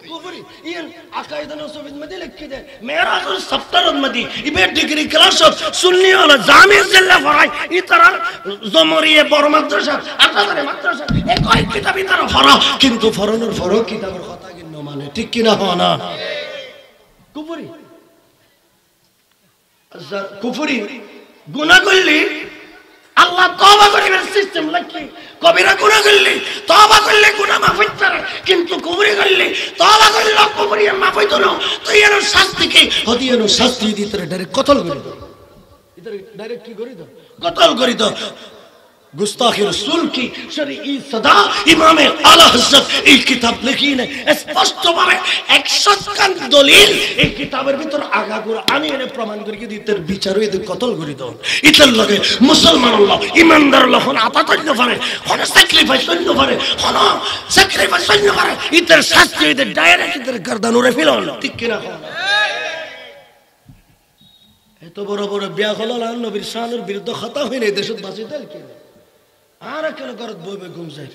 কুফরি ইয়ান আকায়েদ নসবিদ মধ্যে লিখে দেয় মেরাজের সপ্তাহের মধ্যে ইবে ডিগ্রি ক্লাস সুন্নি ওয়ালা জামি জিল্লা ফরাই ইতারার জমরিয়ে বড় মাদ্রাসা আটাদারে মাদ্রাসা একই কিতাব ইতারা ফরা কিন্তু ফরনের ফরক কিতাবের কথা কিন্তু মানে ঠিক কি না হয় না কুফরি কুফরি গুনাহ করলে আল্লাহ তওবা করিবার সিস্টেম লাকি কবিরা গুনাহ করলে তওবা করলে গুনাহ মাফ হইতে কিন্তু কুফরি করলে তওবা করলে কুফরি মাফ হইতো না তো এর শাস্তি কি হদিয়ার শাস্তি দিতে ডাইরেক্ট কতল করে দাও ইদারে ডাইরেক্ট কি করে দাও কতল করে দাও गुस्ताखी रसूल की शरई सदा इमाम आला हजरत এই কিতাব লিখিনে স্পষ্ট ভাবে 100 কান দলিল এই কিতাবের ভিতর আগাগোড়া আনি এনে প্রমাণ করিয়ে দিতের বিচার হইতে কতল করি দাও ইতার লাগে মুসলমান আল্লাহ ইমানদার আল্লাহ হন আতা করতে পারে হন স্যাক্রিফাইস করতে পারে হন স্যাক্রিফাইস করতে পারে ইতার শাস্তি হইতে ডাইরেক্ট ইতার গর্দান উড়ে ফেলল ঠিক কি না এত বড় বড় বিয়া হলো আর নবীর শানের বিরুদ্ধে খতা হইনি দেশত বাঁচিতে কি আর কেন করত বইবে ঘুম যায়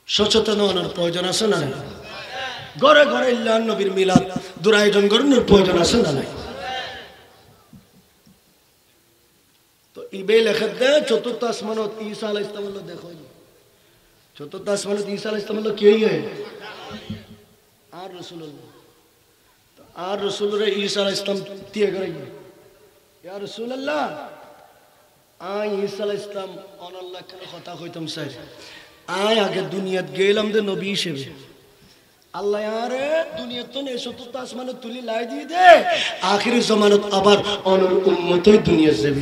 সচেতন হওয়ার প্রয়োজন আছে না ঘরে ঘরে ইল্লাহ নবীর মিলাদ দূর আয়োজন করার প্রয়োজন আছে না তো ইবে লেখা দেয় চতুর্থ আসমানত ঈসা আলাইহিস সালাম দেখো চতুর্থ আসমানত ঈসা আলাইহিস সালাম কি হয় আর রাসূলুল্লাহ আর রসুলের ঈসা আলাইহিস সালাম দিয়ে গেলেন ইয়া রাসূলুল্লাহ আই ঈসা আলাইহিস সালাম অনল্লাহ কেন কথা কইতাম স্যার আই আগে দুনিয়াত গেলাম যে নবী হিসেবে আল্লাহ আরে দুনিয়াত তো নেই সত্য তো আসমানে তুলি লাই দিয়ে দে আখিরি জামানত আবার অনর উম্মতই দুনিয়া যাবে